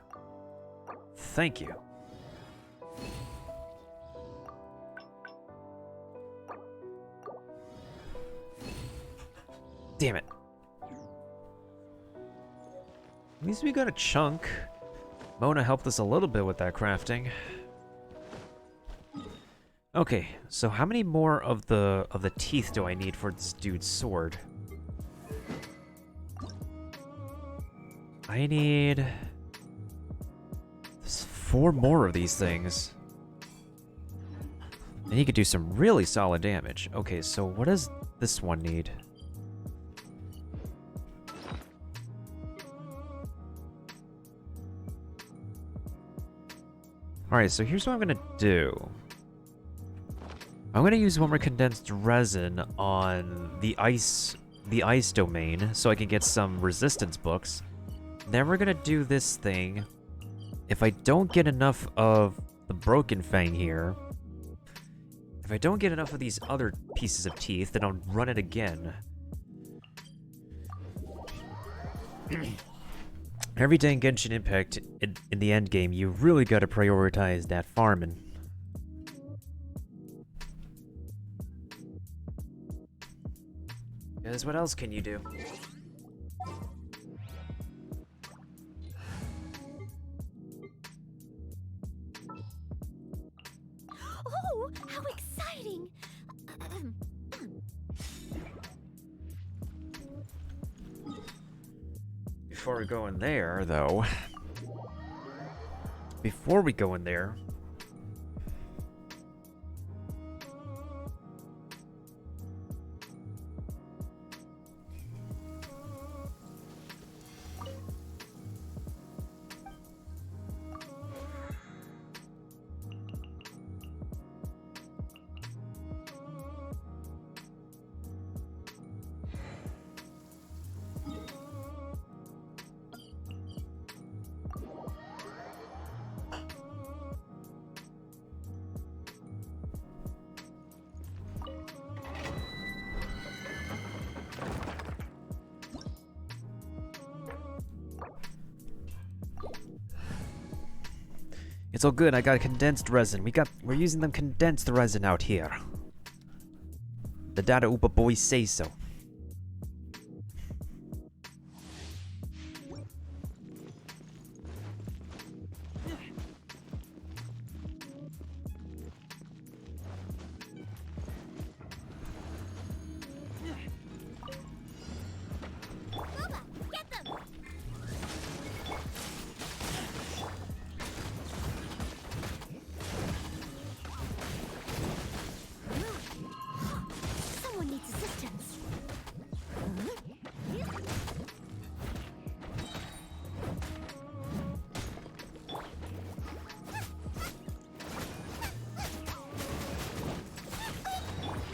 Thank you. Damn it. At least we got a chunk. Mona helped us a little bit with that crafting. Okay, so how many more of the teeth do I need for this dude's sword? I need 4 more of these things. And he could do some really solid damage. Okay, so what does this one need? Alright, so here's what I'm gonna do. I'm gonna use one more condensed resin on the ice domain so I can get some resistance books. Then we're gonna do this thing. If I don't get enough of the broken fang here, if I don't get enough of these other pieces of teeth, then I'll run it again. Every day in Genshin Impact, in the end game, you really gotta prioritize that farming. Because what else can you do? Oh, how exciting! Before we go in there, though... Before we go in there... It's all good, I got condensed resin. We're using them condensed resin out here. The Data Upa boys say so. Booba, get them! Someone needs assistance.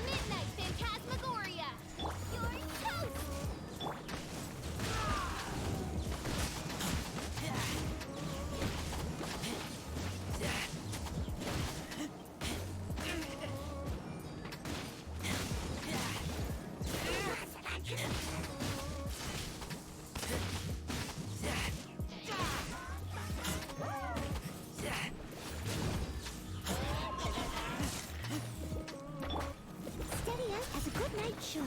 Midnight Phantasmagoria! You're toast! Steady as has a good night show.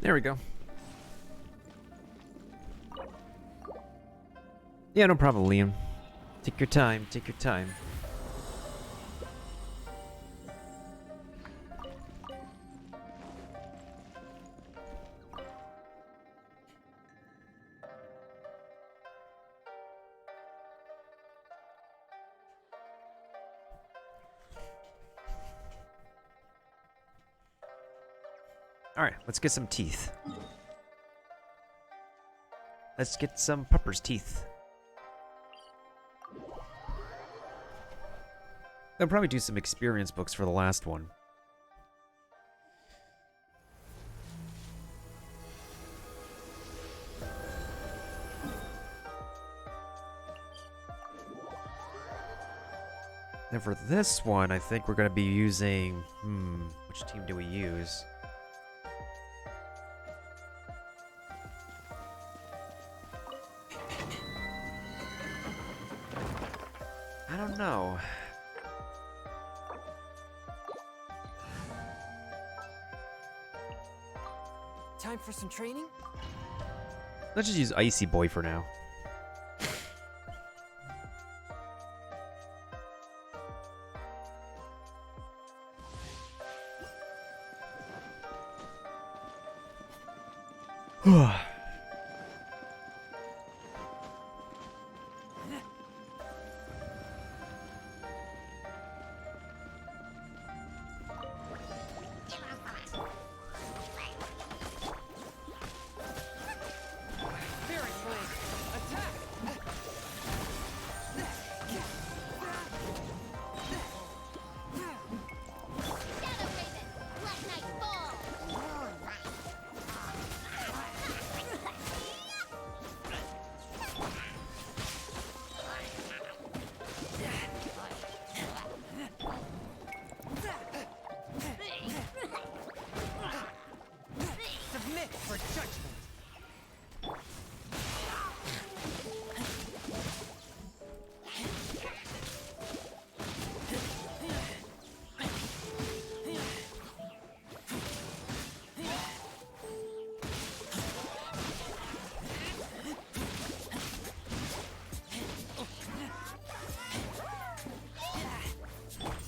There we go. Yeah, no problem, Liam. Take your time, take your time. Alright, let's get some teeth. Let's get some pupper's teeth. I'll probably do some experience books for the last one. And for this one, I think we're going to be using... which team do we use? I don't know. Time for some training? Let's just use Icy Boy for now. Shadow Raven, let night fall. Submit for judgment.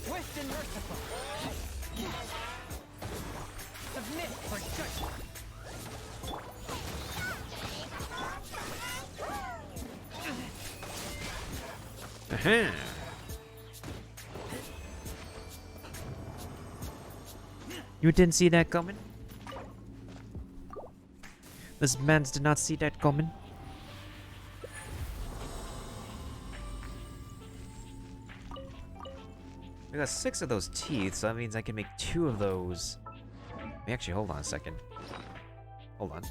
Swift and merciful. Submit for judgment. Aha. You didn't see that coming? This man did not see that coming. I got 6 of those teeth, so that means I can make 2 of those. Actually, hold on a second. Hold on.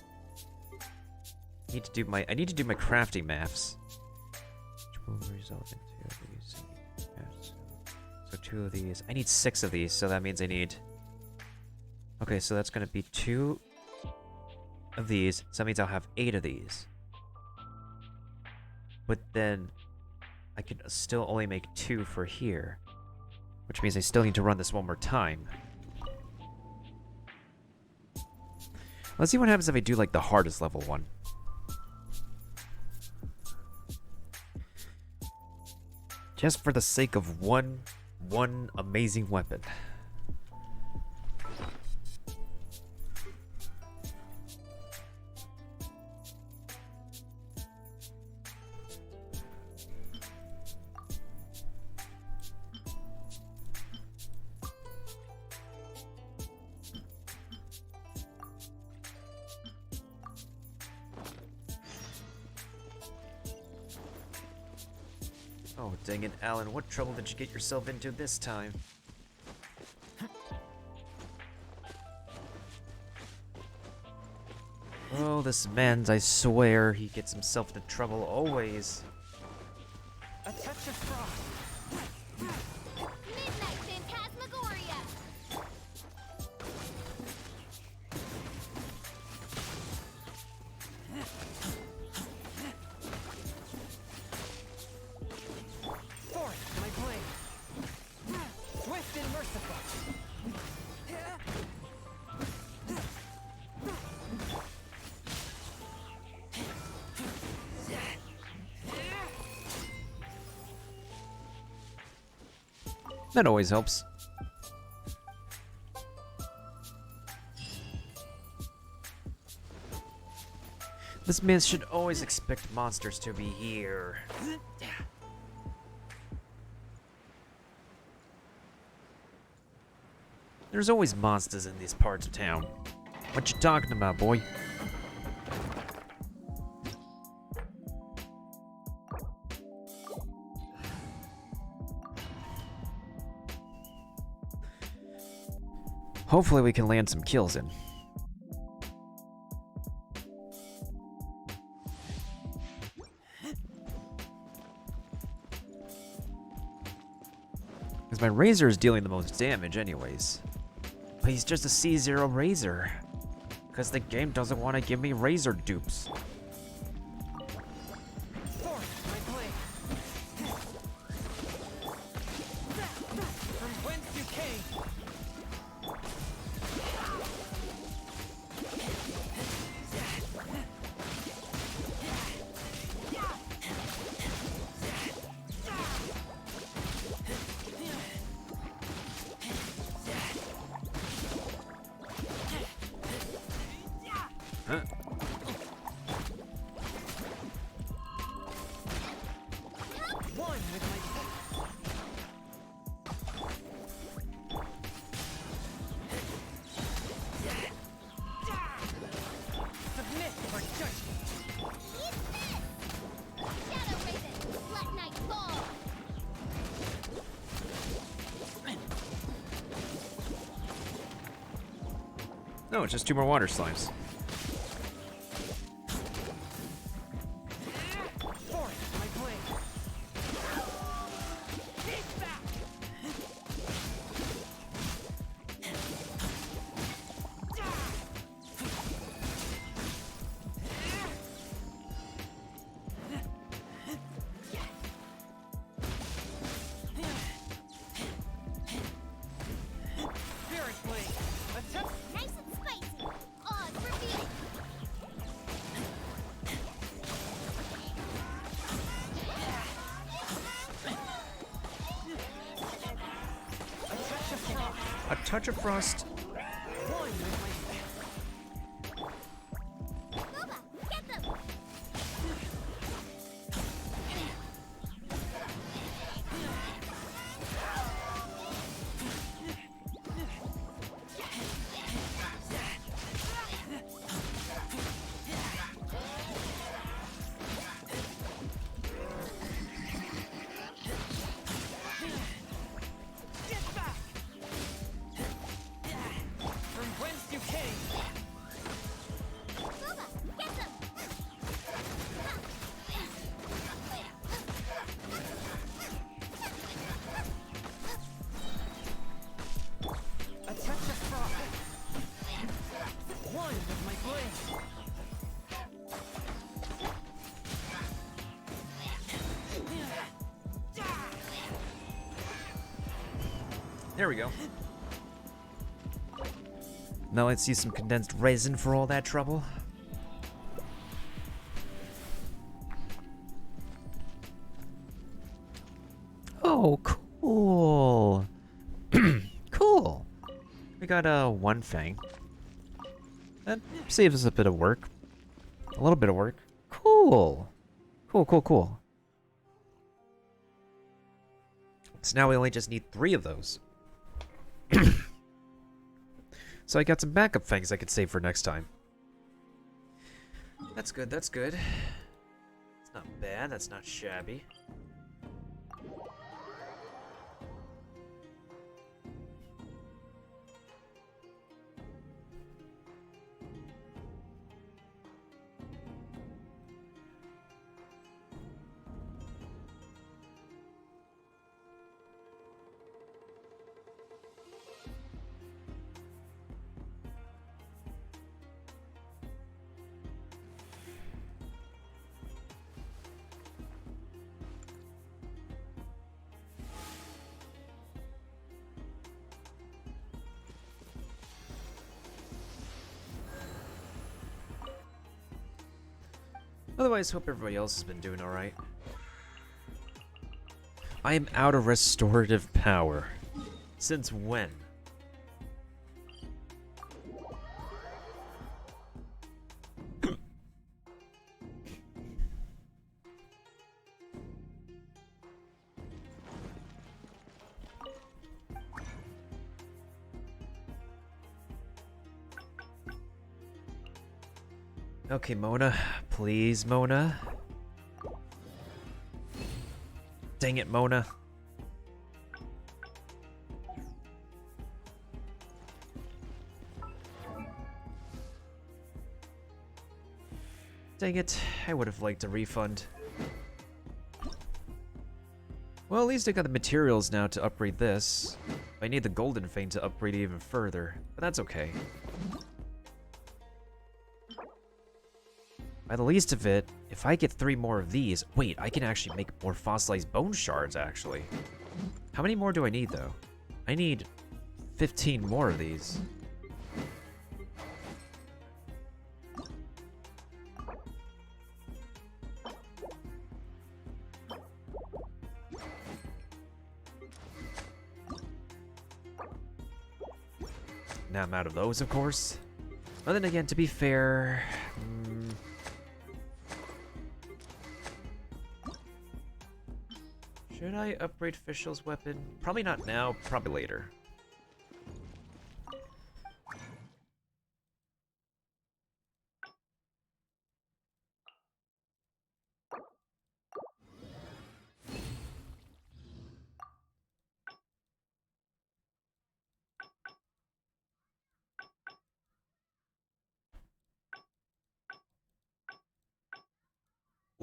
I need to do my crafting maths. Which will result in 2 of these. Yes. So 2 of these. I need 6 of these, so that means I need... Okay, so that's gonna be 2 of these, so that means I'll have 8 of these. But then I can still only make 2 for here. Which means I still need to run this one more time. Let's see what happens if I do like the hardest level one. Just for the sake of one amazing weapon. Oh, dang it, Alan, what trouble did you get yourself into this time? Oh, this man's, I swear, he gets himself into trouble always. A touch of frost. Midnight Phantasmagoria. Forth my blade. Swift and merciful. That always helps. This man should always expect monsters to be here. There's always monsters in these parts of town. What you talking about, boy? Hopefully we can land some kills in. Because my Razor is dealing the most damage anyways. But he's just a C0 Razor. Because the game doesn't want to give me Razor dupes. Huh? One with my submit or judgment. Shadow Raven, let night fall. No, it's just 2 more water slimes. Nice and spicy. Oz revealed. A touch of frost. Boba, get them. Get back! From whence you came! Boba, get them. A touch of frost. One with my blade. There we go. Now let's use some condensed resin for all that trouble. Oh, cool. Cool. We got one fang. That saves us a bit of work. A little bit of work. Cool. Cool, cool, cool. So now we only just need 3 of those. So I got some backup fangs I could save for next time. That's good, that's good. It's not bad, that's not shabby. Otherwise, hope everybody else has been doing alright. I am out of restorative power. Since when? Okay, Mona. Please, Mona. Dang it, Mona. Dang it. I would have liked a refund. Well, at least I got the materials now to upgrade this. I need the golden vein to upgrade it even further, but that's okay. By the least of it, if I get 3 more of these... Wait, I can actually make more fossilized bone shards, actually. How many more do I need, though? I need 15 more of these. Now I'm out of those, of course. But then again, to be fair... should I upgrade Fischl's weapon? Probably not now, probably later.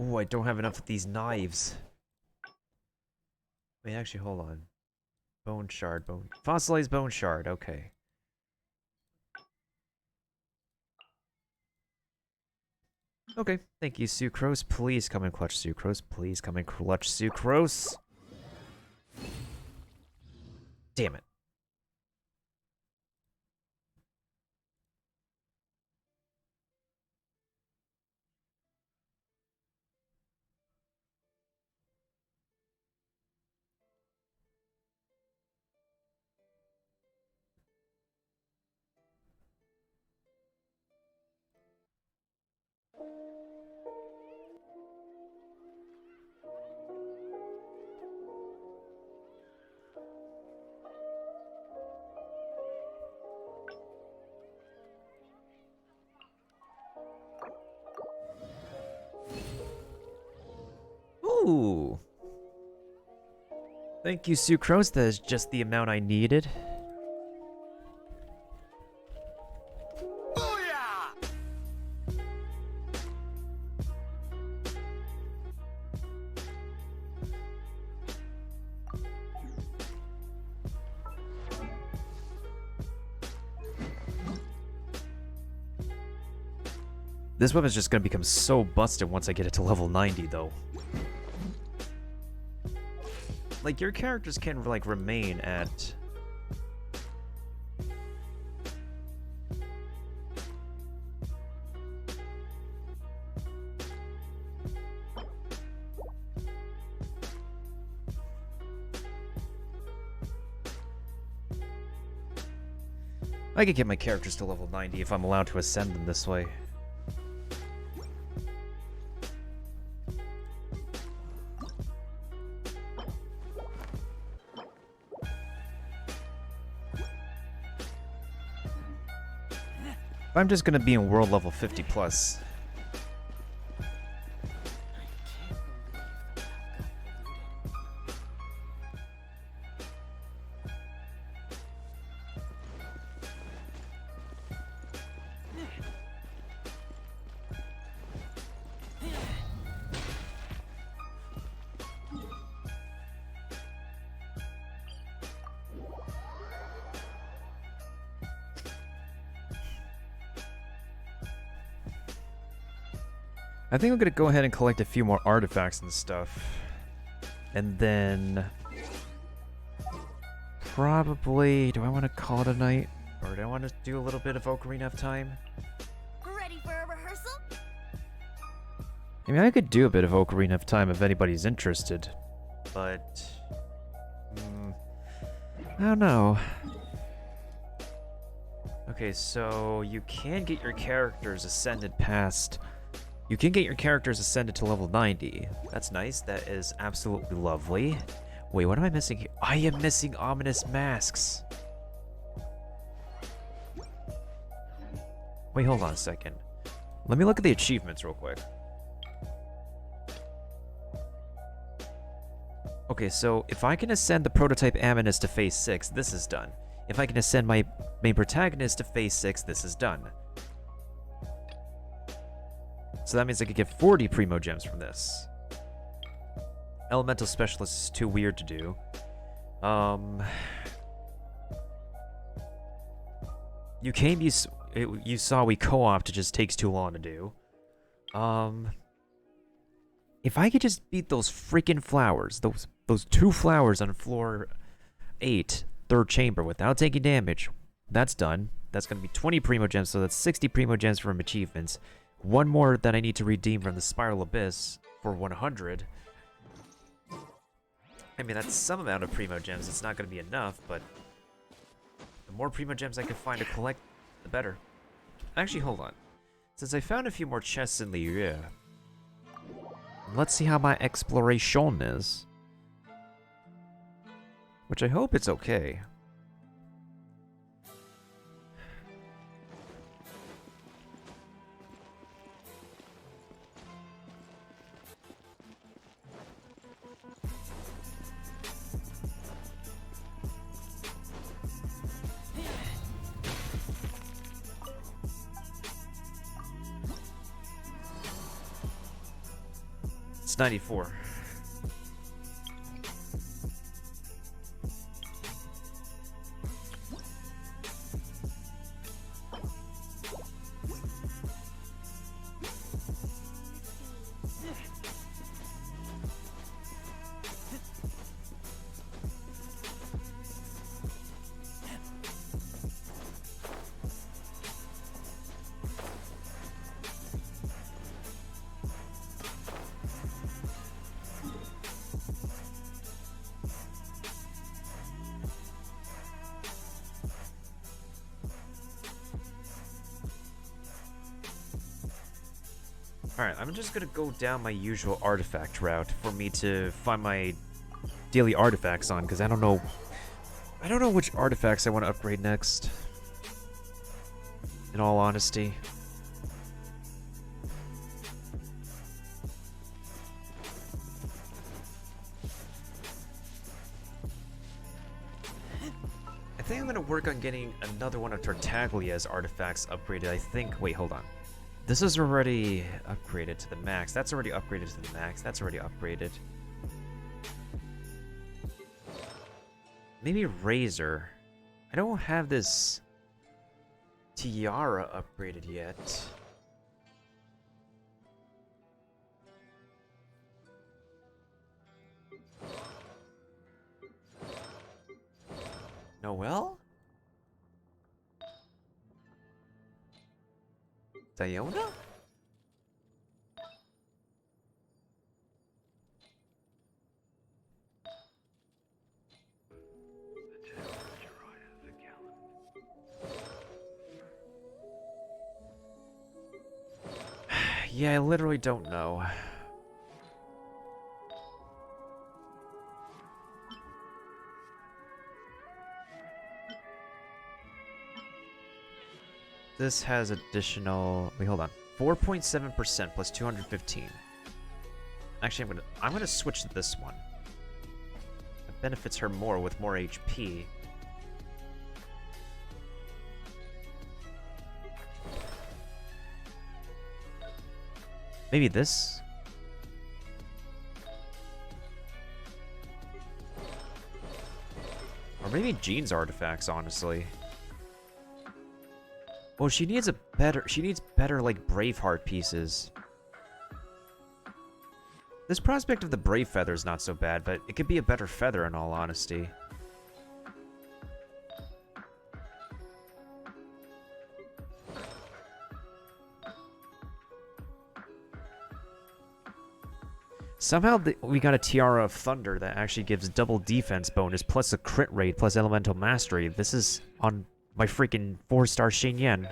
Ooh, I don't have enough of these knives. Wait, actually, hold on. Bone shard, fossilized bone shard, okay. Okay, thank you, Sucrose. Please come and clutch Sucrose. Please come and clutch Sucrose. Damn it. Ooh. Thank you, Sucrose. That is just the amount I needed. This weapon's just gonna become so busted once I get it to level 90, though. Like, your characters can, like, remain at... I could get my characters to level 90 if I'm allowed to ascend them this way. I'm just gonna be in world level 50 plus. I think I'm gonna go ahead and collect a few more artifacts and stuff. And then... probably... do I want to call it a night? Or do I want to do a little bit of Ocarina of Time? Ready for a rehearsal? I mean, I could do a bit of Ocarina of Time if anybody's interested. But... I don't know. Okay, so you can get your characters ascended past... You can get your characters ascended to level 90. That's nice. That is absolutely lovely. Wait, what am I missing here? I am missing ominous masks. Wait, hold on a second. Let me look at the achievements real quick. Okay, so if I can ascend the prototype Amunis to phase 6, this is done. If I can ascend my main protagonist to phase 6, this is done. So that means I could get 40 Primo Gems from this. Elemental Specialist is too weird to do. You saw we co-opt, it just takes too long to do. If I could just beat those freaking flowers, those 2 flowers on floor 8, third chamber, without taking damage, that's done. That's going to be 20 Primo Gems, so that's 60 Primo Gems from achievements. One more that I need to redeem from the Spiral Abyss for 100. I mean, that's some amount of Primo Gems. It's not going to be enough, but the more Primo Gems I can find to collect, the better. Actually, hold on. Since I found a few more chests in Liyue, let's see how my exploration is. Which I hope it's okay. It's 94. Alright, I'm just gonna go down my usual artifact route for me to find my daily artifacts on, because I don't know which artifacts I want to upgrade next. In all honesty. I think I'm gonna work on getting another one of Tartaglia's artifacts upgraded. I think. Wait, hold on. This is already upgraded to the max. That's already upgraded to the max. That's already upgraded. Maybe Razor. I don't have this Tiara upgraded yet. Noelle? Diona? Yeah, I literally don't know. This has additional. Wait, hold on. 4.7% plus 215. Actually, I'm gonna switch to this one. It benefits her more with more HP. Maybe this? Or maybe Jean's artifacts, honestly. Well, she needs better, like, Braveheart pieces. This prospect of the Brave Feather is not so bad, but it could be a better feather in all honesty. Somehow we got a Tiara of Thunder that actually gives double defense bonus plus a crit rate plus elemental mastery. This is on my freaking 4-star Xingyan,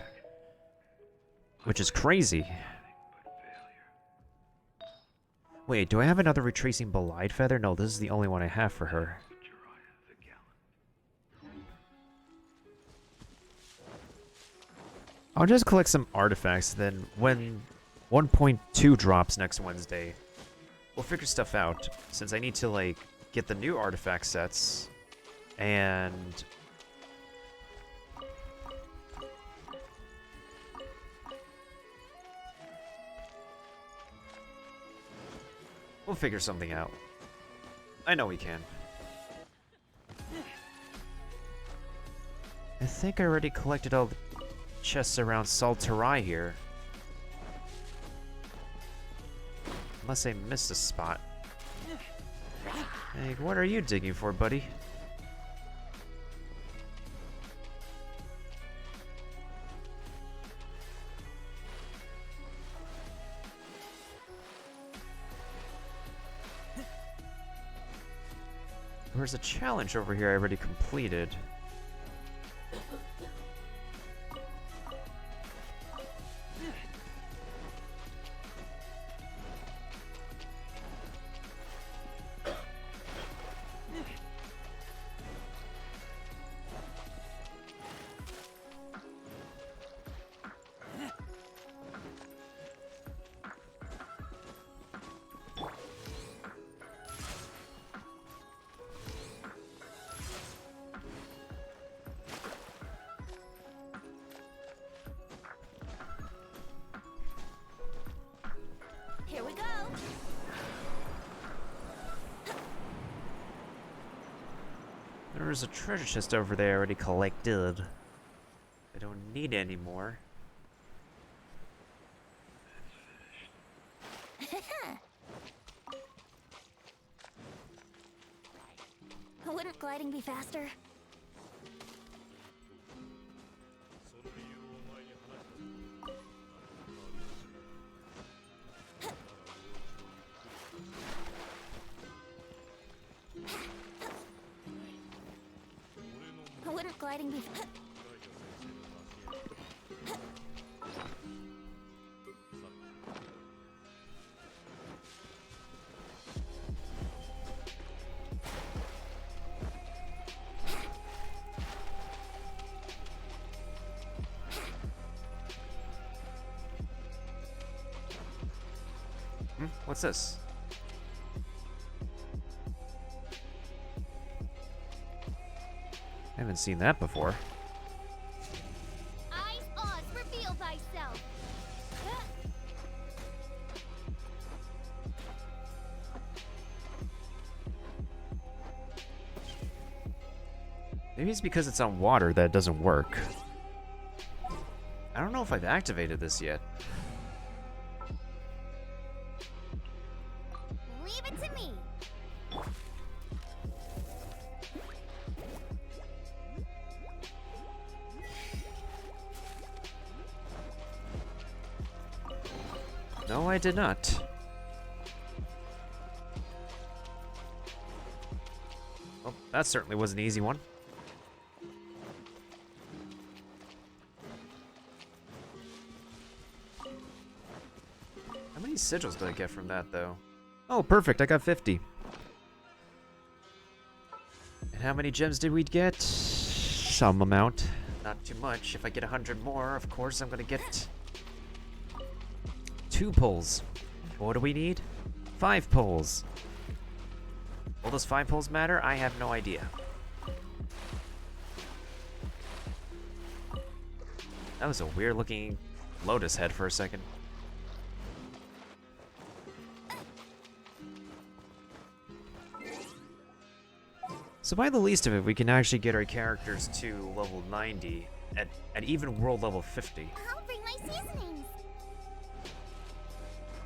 which is crazy. Wait, do I have another retracing Belied Feather? No, this is the only one I have for her. I'll just collect some artifacts, then when 1.2 drops next Wednesday, we'll figure stuff out, since I need to, like, get the new artifact sets, and We'll figure something out. I know we can. I think I already collected all the chests around Salterai here. Unless I missed a spot. Hey, what are you digging for, buddy? There's a challenge over here I already completed. Here we go. There's a treasure chest over there I already collected. I don't need any more. Wouldn't gliding be faster? Wouldn't gliding be... What's this? I haven't seen that before. Eyes Oz, reveal thyself. Maybe it's because it's on water that it doesn't work. I don't know if I've activated this yet. Leave it to me. No, I did not. Well, that certainly was an easy one. How many sigils did I get from that, though? Oh, perfect, I got 50. And how many gems did we get? Some amount. Not too much. If I get 100 more, of course I'm gonna get 2 pulls. What do we need? 5 pulls. Will those 5 pulls matter? I have no idea. That was a weird looking lotus head for a second. So by the least of it, we can actually get our characters to level 90 at even world level 50. I'll bring my seasonings.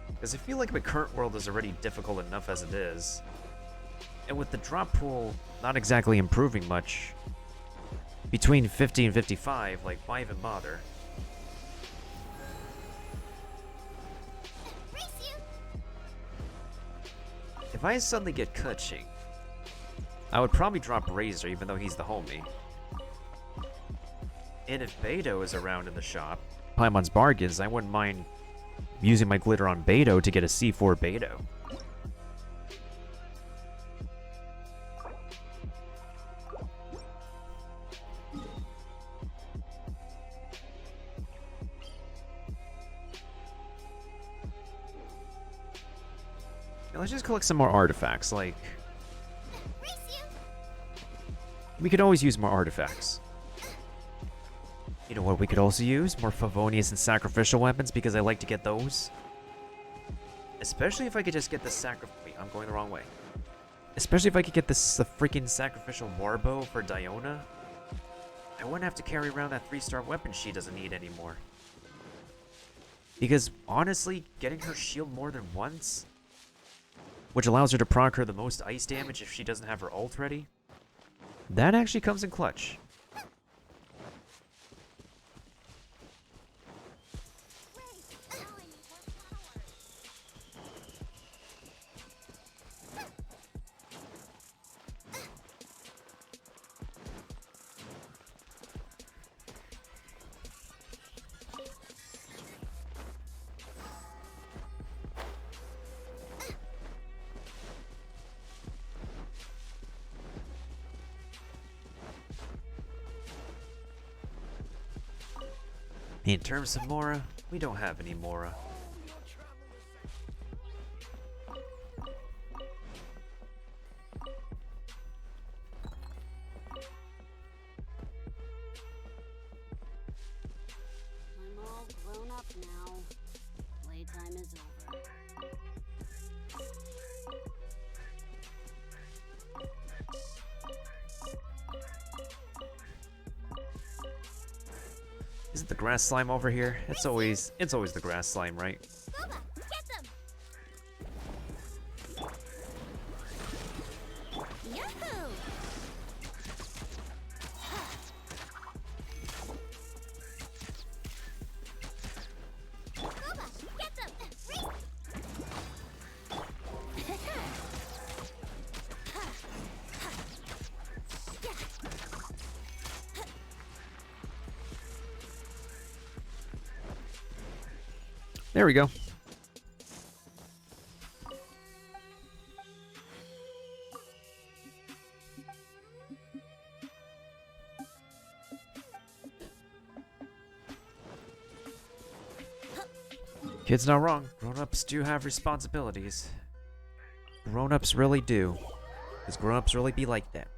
Because I feel like my current world is already difficult enough as it is. And with the drop pool not exactly improving much, between 50 and 55, like, why even bother? Race you. If I suddenly get Kuching, I would probably drop Razor even though he's the homie. And if Beto is around in the shop, Paimon's Bargains, I wouldn't mind using my glitter on Beto to get a C4 Beto. Now let's just collect some more artifacts, like... Race you. We could always use more artifacts. You know what we could also use? More Favonius and sacrificial weapons, because I like to get those. Especially if I could just get the sacrifice. I'm going the wrong way. Especially if I could get this the freaking sacrificial Warbow for Diona. I wouldn't have to carry around that 3-star weapon she doesn't need anymore. Because honestly, getting her shield more than once, which allows her to proc her the most ice damage if she doesn't have her ult ready, that actually comes in clutch. In terms of Mora, we don't have any Mora. I'm all grown up now. Playtime is over. Isn't the grass slime over here? It's always the grass slime, right? Boba, get them! Yahoo! Boba, get them! There we go. Kid's not wrong. Grown-ups do have responsibilities. Grown-ups really do. Because grown-ups really be like that.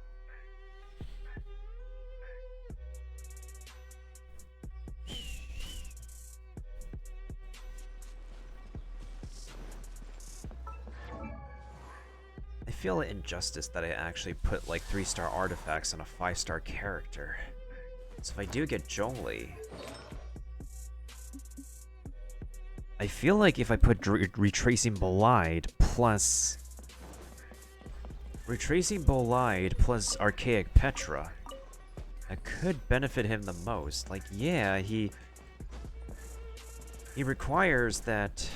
I feel an injustice that I actually put like 3-star artifacts on a 5-star character. So if I do get Zhongli, I feel like if I put Retracing Bolide plus Archaic Petra, I could benefit him the most. Like, yeah, he requires that.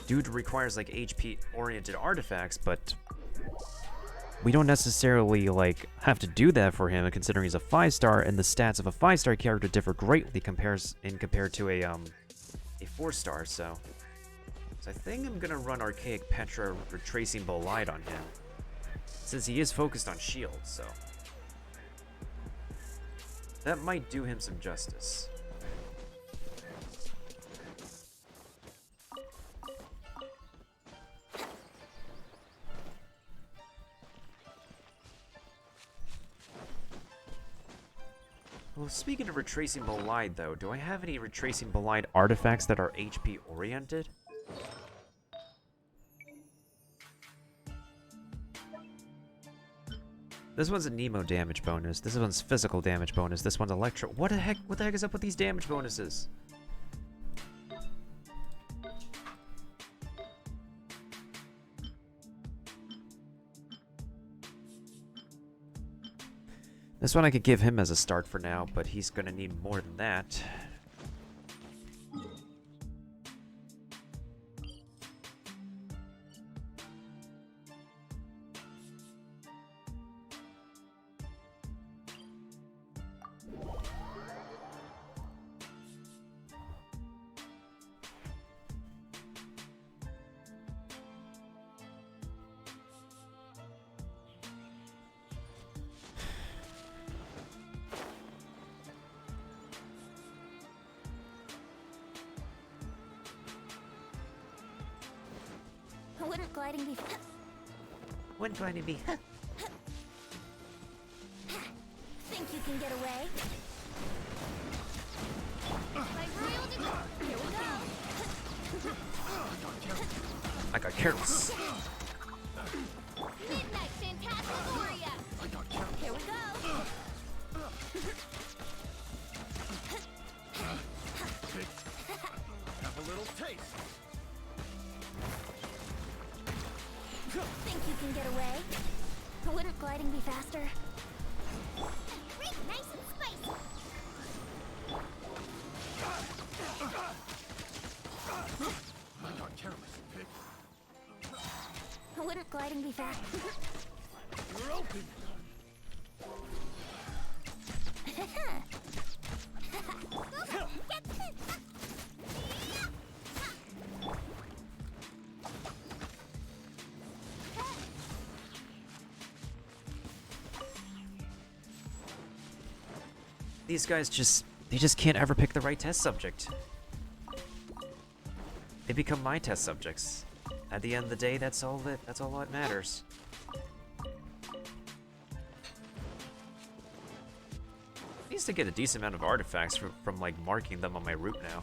Dude requires like HP oriented artifacts, but we don't necessarily like have to do that for him, considering he's a 5-star, and the stats of a 5-star character differ greatly compared to a 4-star. So I think I'm gonna run Archaic Petra Retracing Bolide on him, since he is focused on shield. So that might do him some justice. Well, speaking of Retracing Bolide, though, do I have any Retracing Bolide artifacts that are HP oriented? This one's a Nemo damage bonus. This one's physical damage bonus. This one's electro. What the heck? What the heck is up with these damage bonuses? This one I could give him as a start for now, but he's gonna need more than that. Wouldn't gliding be... Wouldn't gliding be... Think you can get away? By royal decree, here we I got careless. Midnight Phantasmagoria! Here we go! Have a little taste. Think you can get away? Wouldn't gliding be faster? Nice and spicy! I got careless, pig. Wouldn't gliding be faster? You're open. These guys they just can't ever pick the right test subject. They become my test subjects. At the end of the day, that's all that matters. I used to get a decent amount of artifacts from like marking them on my route now.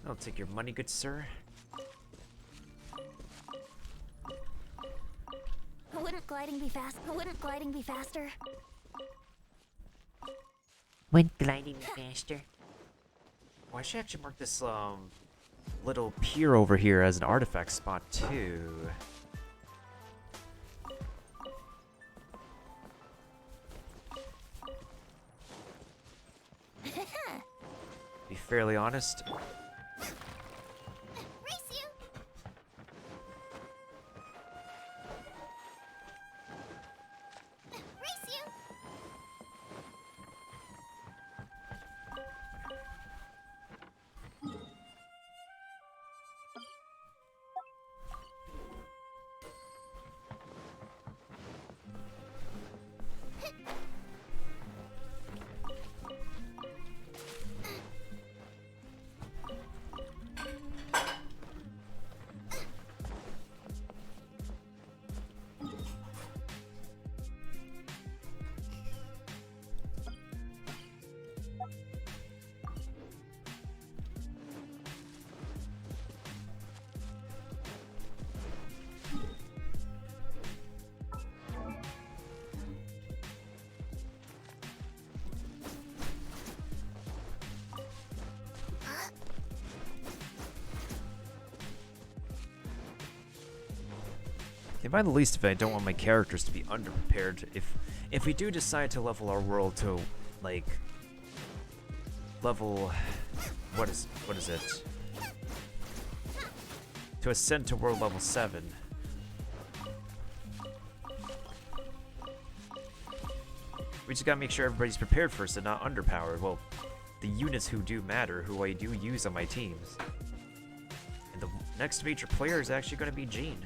I'll take your money, good sir. Wouldn't gliding be fast? Wouldn't gliding be faster? Wouldn't gliding be faster? Oh, I should actually mark this little pier over here as an artifact spot too. Be fairly honest, Race you! Race you! and by the least of it, I don't want my characters to be underprepared. If we do decide to level our world to like level, what is it? To ascend to world level 7. We just gotta make sure everybody's prepared first and not underpowered. Well, the units who do matter, who I do use on my teams. And the next major player is actually gonna be Jean.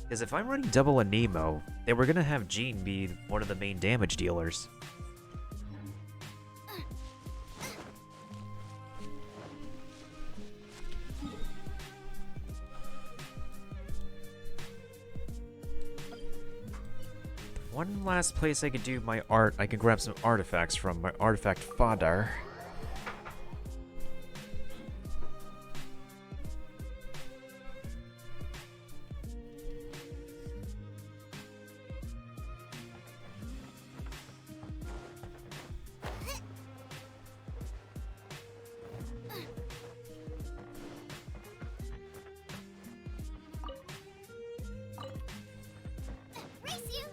Because if I'm running double a Nemo, then we're gonna have Jean be one of the main damage dealers. One last place I could do my art. I can grab some artifacts from my artifact fodder. Race you!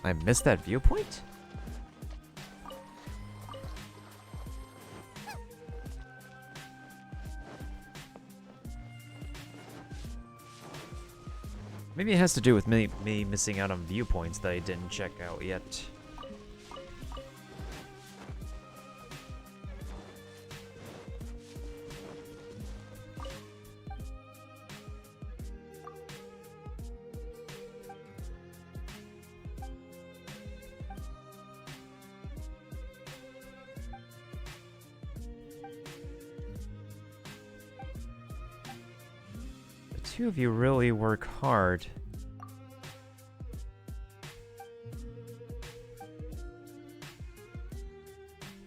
I missed that viewpoint? Maybe it has to do with me missing out on viewpoints that I didn't check out yet. The two of you really work hard.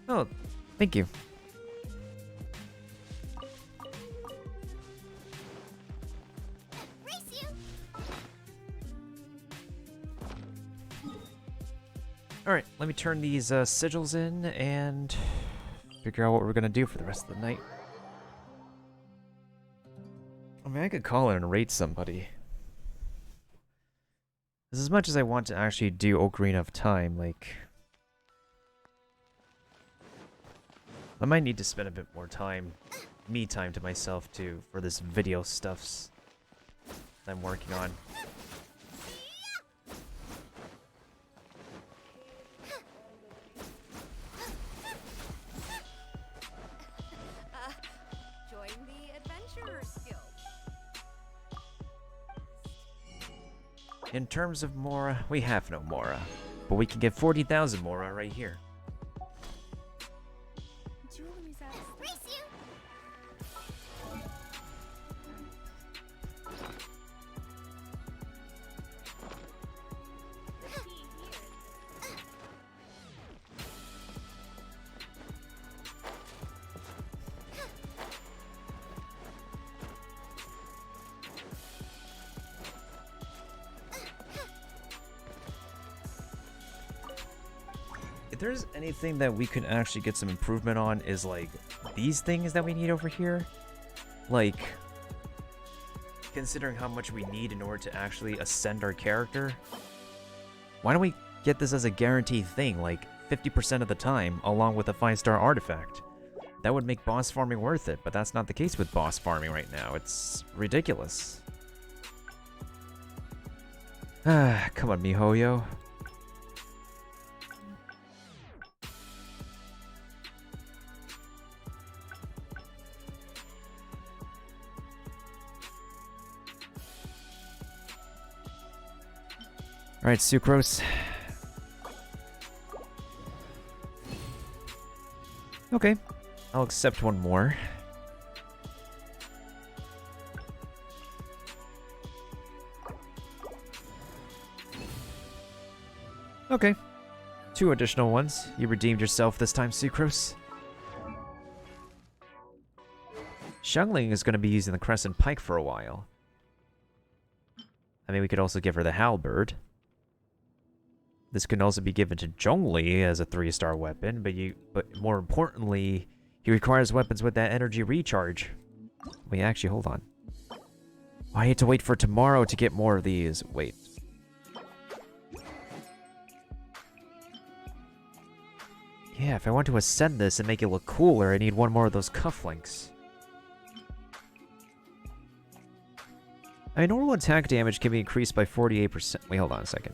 Oh, thank you. Race you! Alright, let me turn these sigils in and figure out what we're gonna do for the rest of the night. I mean, I could call in and rate somebody. As much as I want to actually do Ocarina of Time, like... I might need to spend a bit more time, me time to myself too, for this video stuffs I'm working on. Join the Adventurers Guild. In terms of Mora, we have no Mora, but we can get 40,000 Mora right here. Race you! If there's anything that we could actually get some improvement on is like these things that we need over here. Like, considering how much we need in order to actually ascend our character, why don't we get this as a guaranteed thing, like 50% of the time, along with a 5-star artifact? That would make boss farming worth it, but that's not the case with boss farming right now. It's ridiculous. Ah, come on, MiHoYo. Alright, Sucrose. Okay, I'll accept one more. Okay, 2 additional ones. You redeemed yourself this time, Sucrose. Xiangling is going to be using the Crescent Pike for a while. I mean, we could also give her the Halberd. This can also be given to Zhongli as a 3-star weapon, but more importantly, he requires weapons with that energy recharge. Wait, actually, hold on. I need to wait for tomorrow to get more of these. Wait. Yeah, if I want to ascend this and make it look cooler, I need one more of those cufflinks. I mean, normal attack damage can be increased by 48%. Wait, hold on a second.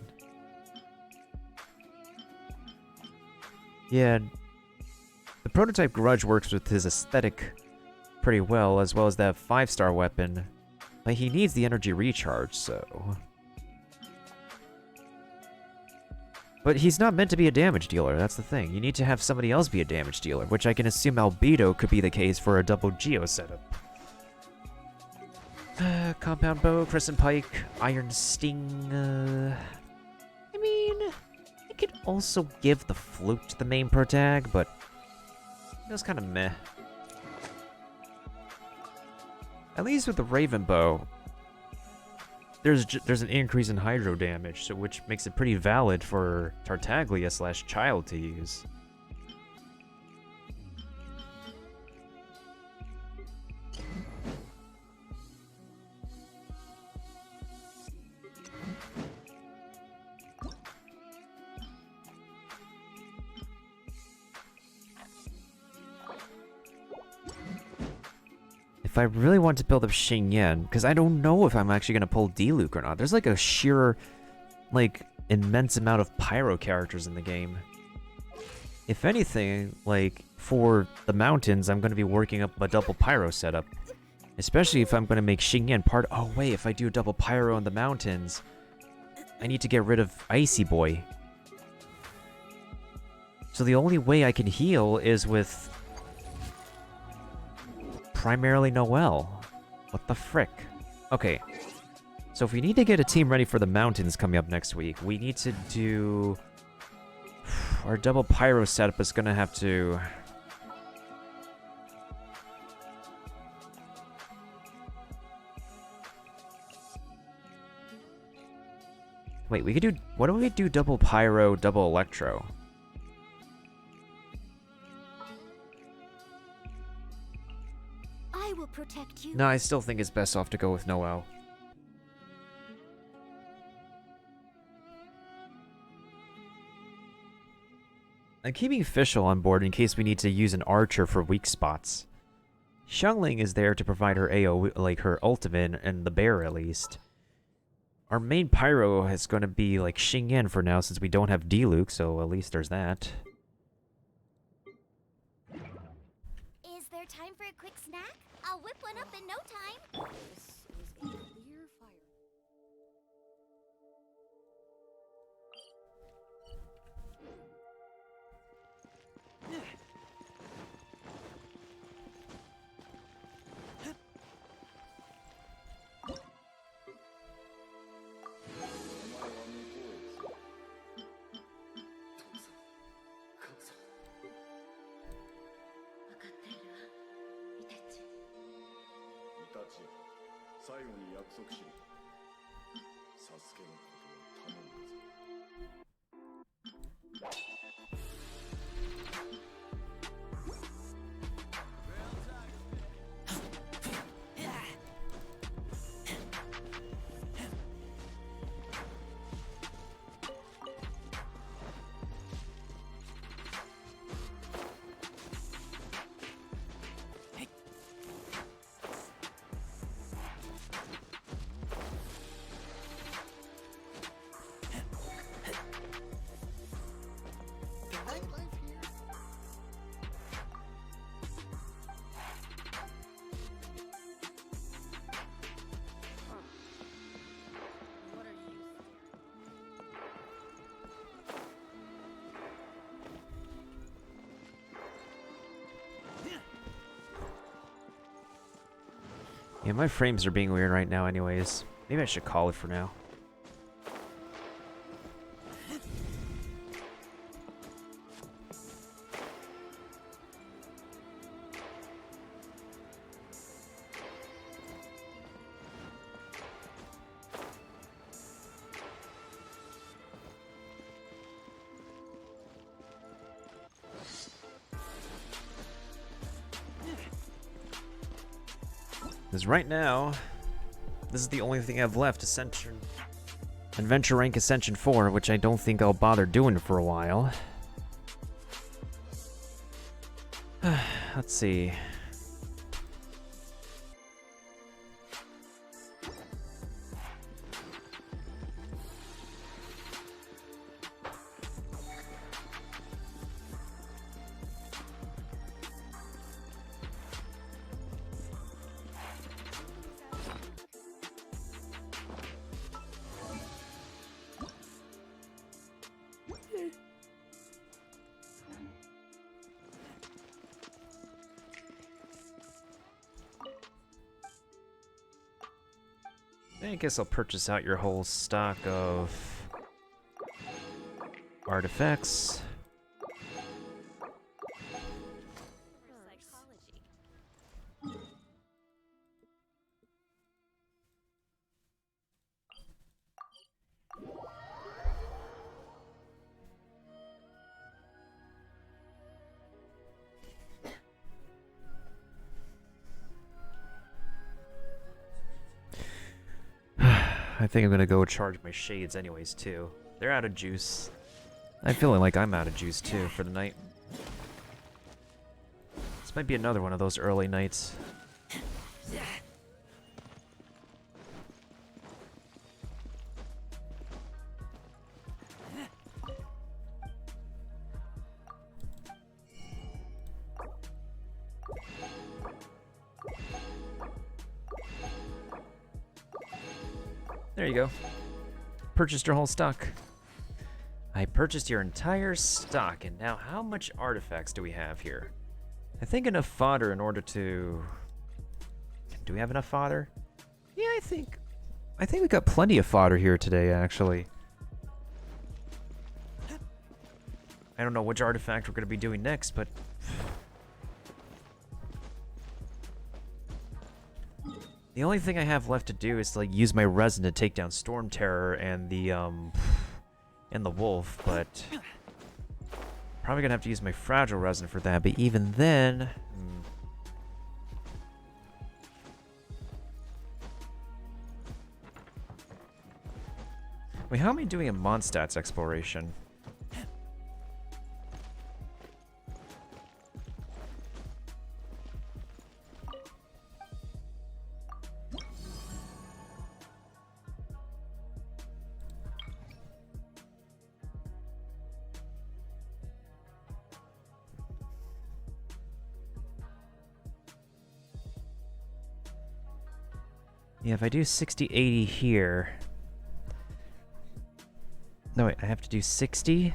Yeah, the prototype Grudge works with his aesthetic pretty well as that 5-star weapon. But he needs the energy recharge, so... But he's not meant to be a damage dealer, that's the thing. You need to have somebody else be a damage dealer, which I can assume Albedo could be the case for a double Geo setup. Compound Bow, Crescent Pike, Iron Sting, I mean... I could also give the Flute to the main protag, but... It was kind of meh. At least with the Raven Bow, there's an increase in hydro damage, so which makes it pretty valid for Tartaglia/Child to use. If I really want to build up Xingyan, because I don't know if I'm actually going to pull D-Luke or not. There's like a sheer, like, immense amount of Pyro characters in the game. If anything, like, for the mountains, I'm going to be working up a double Pyro setup. Especially if I'm going to make Xingyan part... Oh, wait, if I do a double Pyro in the mountains, I need to get rid of Icy Boy. So the only way I can heal is with... primarily Noelle. What the frick? Okay. So if we need to get a team ready for the mountains coming up next week, we need to do... Our double Pyro setup is gonna have to... Wait, we could do... What do we do double Pyro, double Electro? I will protect you. No, I still think it's best off to go with Noelle. I'm keeping Fischl on board in case we need to use an archer for weak spots. Xiangling is there to provide her AO, like her ultimate, and the bear at least. Our main pyro is going to be like Xingyan for now since we don't have D-Luke, so at least there's that. Is there time for a quick snack? I'll whip one up in no time. This is a clear fire. Yeah, my frames are being weird right now anyways. Maybe I should call it for now. Because right now, this is the only thing I have left, Ascension. Adventure Rank Ascension 4, which I don't think I'll bother doing for a while. let's see. I guess I'll purchase out your whole stock of artifacts. Psychology. I think I'm gonna go charge my shades anyways too. They're out of juice. I'm feeling like I'm out of juice too for the night. This might be another one of those early nights. There you go. Purchased your whole stock. I purchased your entire stock, and now how much artifacts do we have here? I think enough fodder in order to... Do we have enough fodder? Yeah, I think we got plenty of fodder here today, actually. I don't know which artifact we're going to be doing next, but... The only thing I have left to do is to, like, use my resin to take down Storm Terror and the wolf, but probably gonna have to use my fragile resin for that. But even then, wait, how am I doing in Mondstadt's exploration? Yeah, if I do 60, 80 here... No, wait, I have to do 60?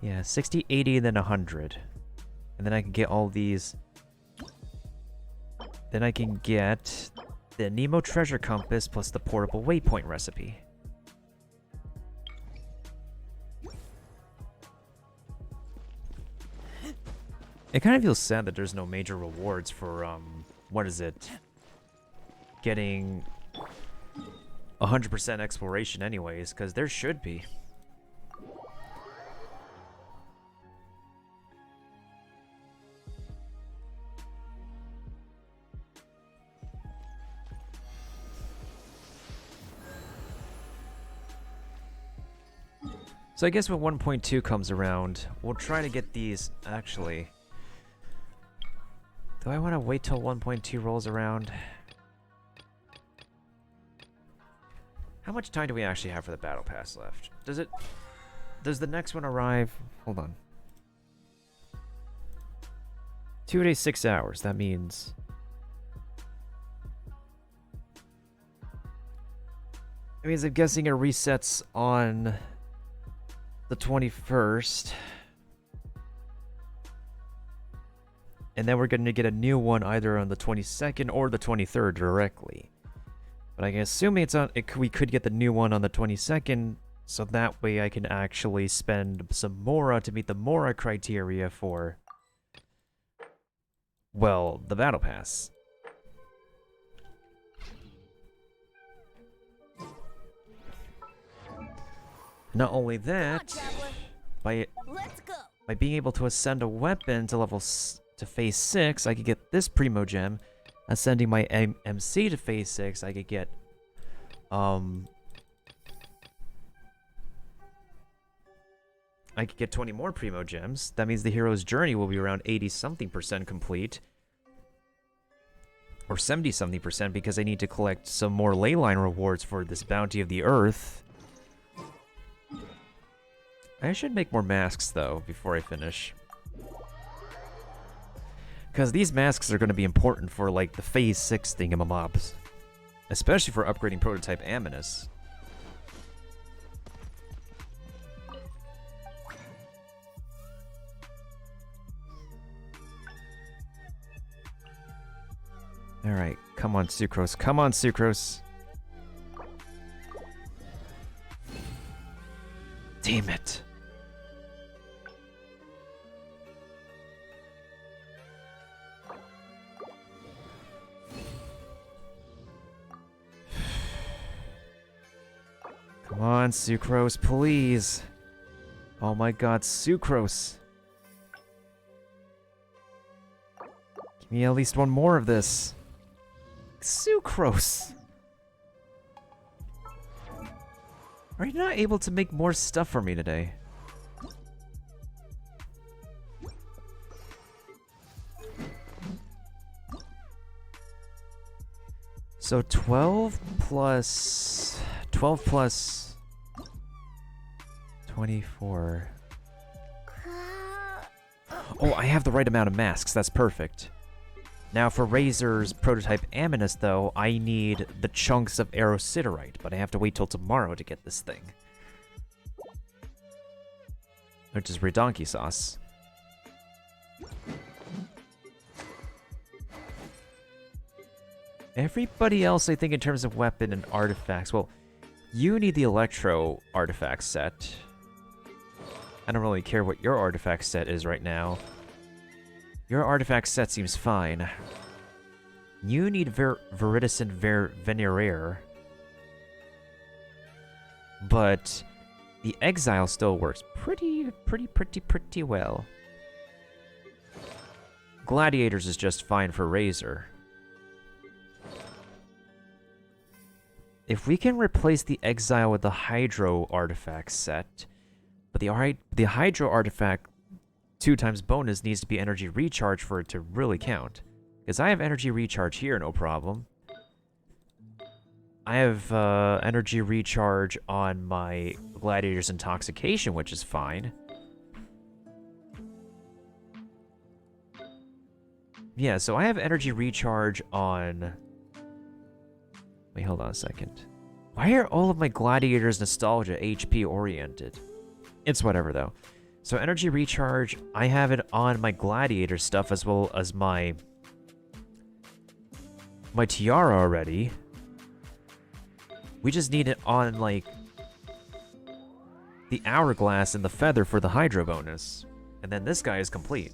Yeah, 60, 80, and then 100. And then I can get all these... Then I can get the Nemo Treasure Compass plus the Portable Waypoint recipe. It kind of feels sad that there's no major rewards for, what is it? Getting 100% exploration anyways, because there should be. So I guess when 1.2 comes around, we'll try to get these, actually. Do I want to wait till 1.2 rolls around? How much time do we actually have for the battle pass left? Does the next one arrive? Hold on. 2 days, 6 hours. That means... That means I'm guessing it resets on the 21st. And then we're going to get a new one either on the 22nd or the 23rd directly. But I can assume we could get the new one on the 22nd, so that way I can actually spend some Mora to meet the Mora criteria for, well, the Battle Pass. Not only that, by being able to ascend a weapon to to phase 6, I could get this Primo Gem. Ascending my MC to phase 6, I could get, I could get 20 more Primo Gems. That means the hero's journey will be around 80-something% complete. Or 70-something% because I need to collect some more leyline rewards for this Bounty of the Earth. I should make more masks, though, before I finish. Because these masks are going to be important for, like, the Phase 6 thingamabobs. Especially for upgrading Prototype Aminus. Alright, come on, Sucrose. Come on, Sucrose. Damn it. Come on, Sucrose, please. Oh my god, Sucrose. Give me at least one more of this. Sucrose. Are you not able to make more stuff for me today? So 12 plus 24. Oh, I have the right amount of masks. That's perfect. Now for Razor's Prototype Aminus, though, I need the chunks of Aerosiderite, but I have to wait till tomorrow to get this thing. Which is Redonky Sauce. Everybody else, I think, in terms of weapon and artifacts, well, you need the Electro artifact set. I don't really care what your artifact set is right now. Your artifact set seems fine. You need Viridescent Veneraire. But the Exile still works pretty well. Gladiators is just fine for Razor. If we can replace the Exile with the Hydro artifact set, but the Hydro artifact 2 times bonus needs to be energy recharge for it to really count. Because I have energy recharge here, no problem. I have energy recharge on my Gladiator's Intoxication, which is fine. Yeah, so I have energy recharge on... Wait, hold on a second. Why are all of my Gladiator's Nostalgia HP oriented? It's whatever, though. So energy recharge, I have it on my Gladiator stuff as well as my Tiara already. We just need it on, like, the Hourglass and the Feather for the Hydro bonus. And then this guy is complete.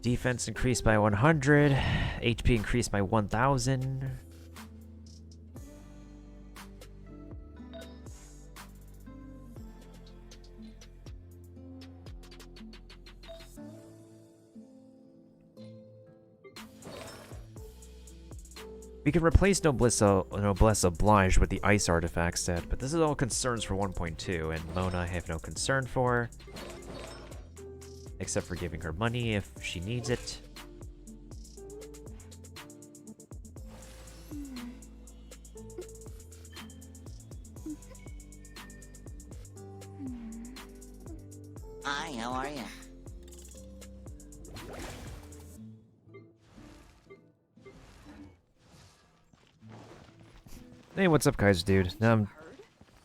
Defense increased by 100. HP increased by 1,000. We can replace Noblesse Oblige with the Ice Artifact set, but this is all concerns for 1.2, and Mona I have no concern for. Except for giving her money if she needs it. Hi, how are you? Hey, what's up, guys, dude? I'm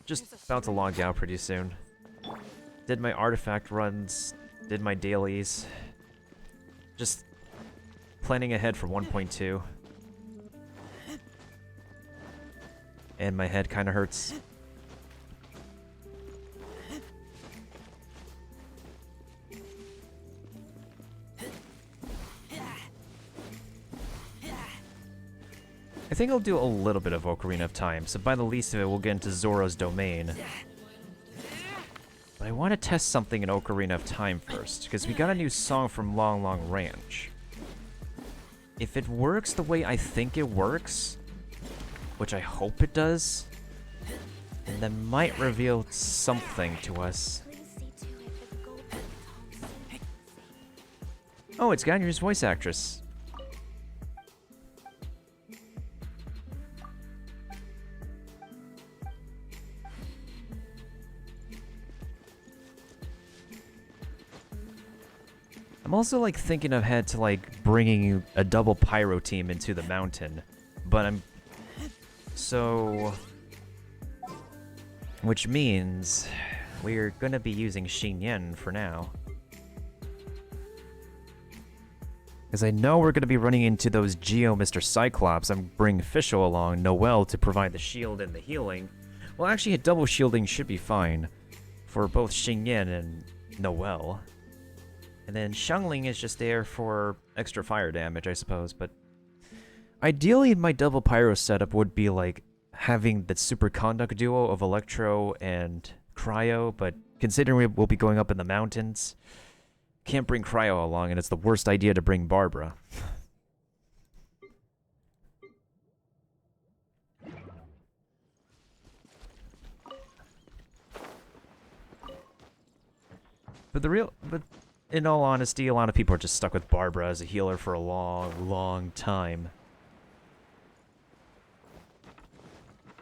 just about to log out pretty soon. Did my artifact runs, did my dailies. Just planning ahead for 1.2. And my head kind of hurts. I think I'll do a little bit of Ocarina of Time, so by the least of it, we'll get into Zora's Domain. But I want to test something in Ocarina of Time first, because we got a new song from Long Long Ranch. If it works the way I think it works, which I hope it does, then that might reveal something to us. Please see to it that the gold Tom Oh, it's Ganyr's voice actress. I'm also like thinking ahead to like bringing a double pyro team into the mountain, but which means we're gonna be using Xingyan for now. Because I know we're gonna be running into those Geo Mr. Cyclops. I'm bringing Fischl along, Noelle to provide the shield and the healing. Well, actually, a double shielding should be fine for both Xingyan and Noelle. And then Xiangling is just there for extra fire damage, I suppose, but ideally my double pyro setup would be like having the superconduct duo of Electro and Cryo, but considering we'll be going up in the mountains, can't bring Cryo along, and it's the worst idea to bring Barbara. But in all honesty, a lot of people are just stuck with Barbara as a healer for a long, long time.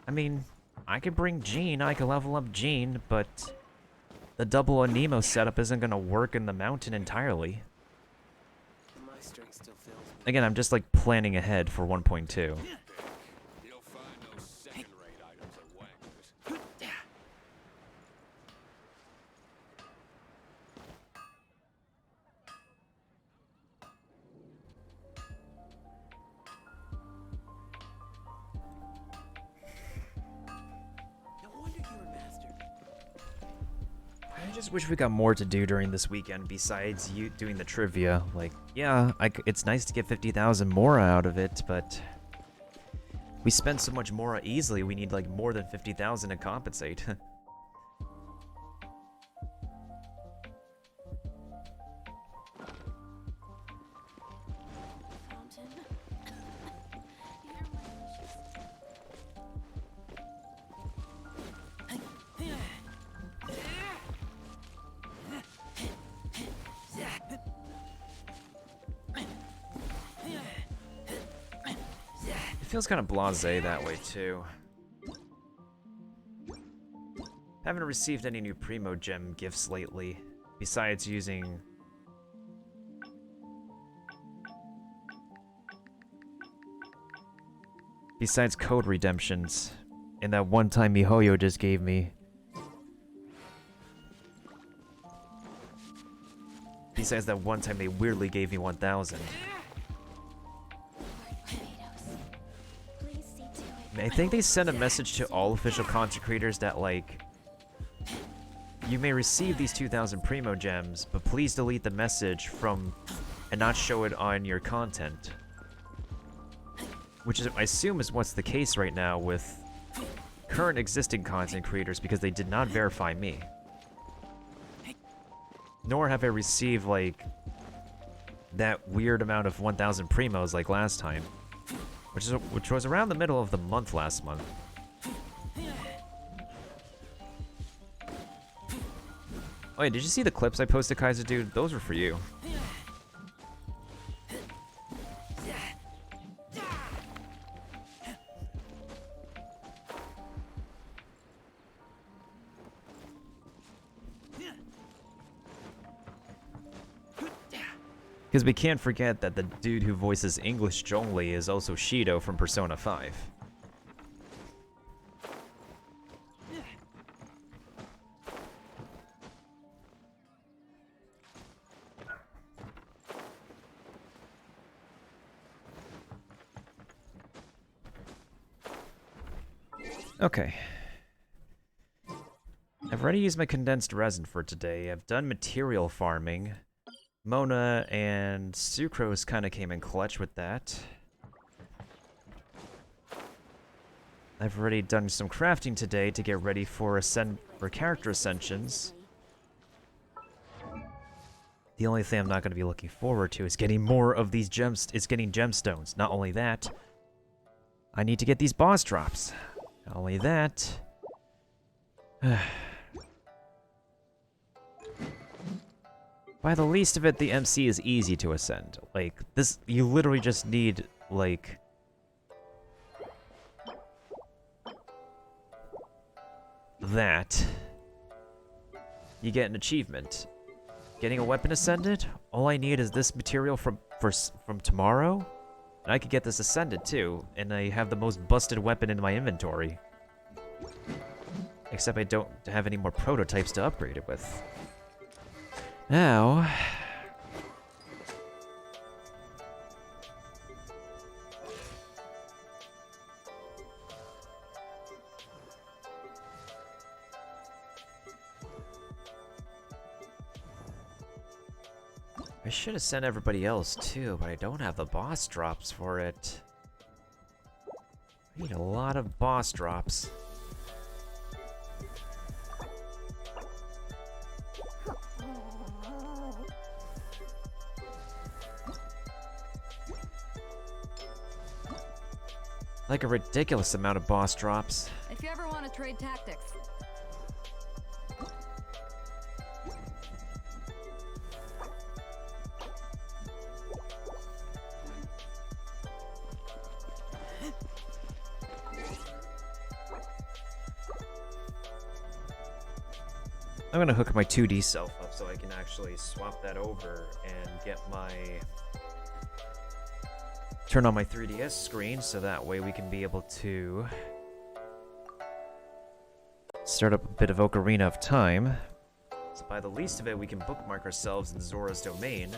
I mean, I could bring Jean, I could level up Jean, but the double Anemo setup isn't gonna work in the mountain entirely. My strength still fails me. Again, I'm just like planning ahead for 1.2. You'll find no second-rate items at Wagner's. No wonder you're a master. I just wish we got more to do during this weekend besides you doing the trivia. Like, yeah, it's nice to get 50,000 Mora out of it, but we spent so much Mora easily, we need like more than 50,000 to compensate. Fountain. You're my wishes. It feels kind of blasé that way too. Haven't received any new Primo Gem gifts lately, besides using... Besides code redemptions, and that one time MiHoYo just gave me. Besides that one time they weirdly gave me 1,000. Tomatoes. Please see to it. I think they sent a message to all official content creators that like, you may receive these 2,000 Primo Gems, but please delete the message from and not show it on your content. Which is, I assume, is what's the case right now with current existing content creators because they did not verify me. Nor have I received, like, that weird amount of 1,000 Primos like last time. Which was around the middle of the month last month. Oh yeah, did you see the clips I posted, Kaiser Dude? Those were for you. Because we can't forget that the dude who voices English Zhongli is also Shido from Persona 5. Okay. I've already used my condensed resin for today. I've done material farming. Mona and Sucrose kind of came in clutch with that. I've already done some crafting today to get ready for character ascensions. The only thing I'm not going to be looking forward to is getting more of these gems. It's getting gemstones. Not only that, I need to get these boss drops. Not only that. By the least of it, the MC is easy to ascend. Like, this, you literally just need, like... that. You get an achievement. Getting a weapon ascended? All I need is this material from tomorrow? And I could get this ascended too, and I have the most busted weapon in my inventory. Except I don't have any more prototypes to upgrade it with. Now... I should have sent everybody else too, but I don't have the boss drops for it. I need a lot of boss drops. Like a ridiculous amount of boss drops. If you ever want to trade tactics, I'm gonna hook my 2D self up so I can actually swap that over and get my... turn on my 3DS screen so that way we can be able to start up a bit of Ocarina of Time. So by the least of it, we can bookmark ourselves in Zora's domain.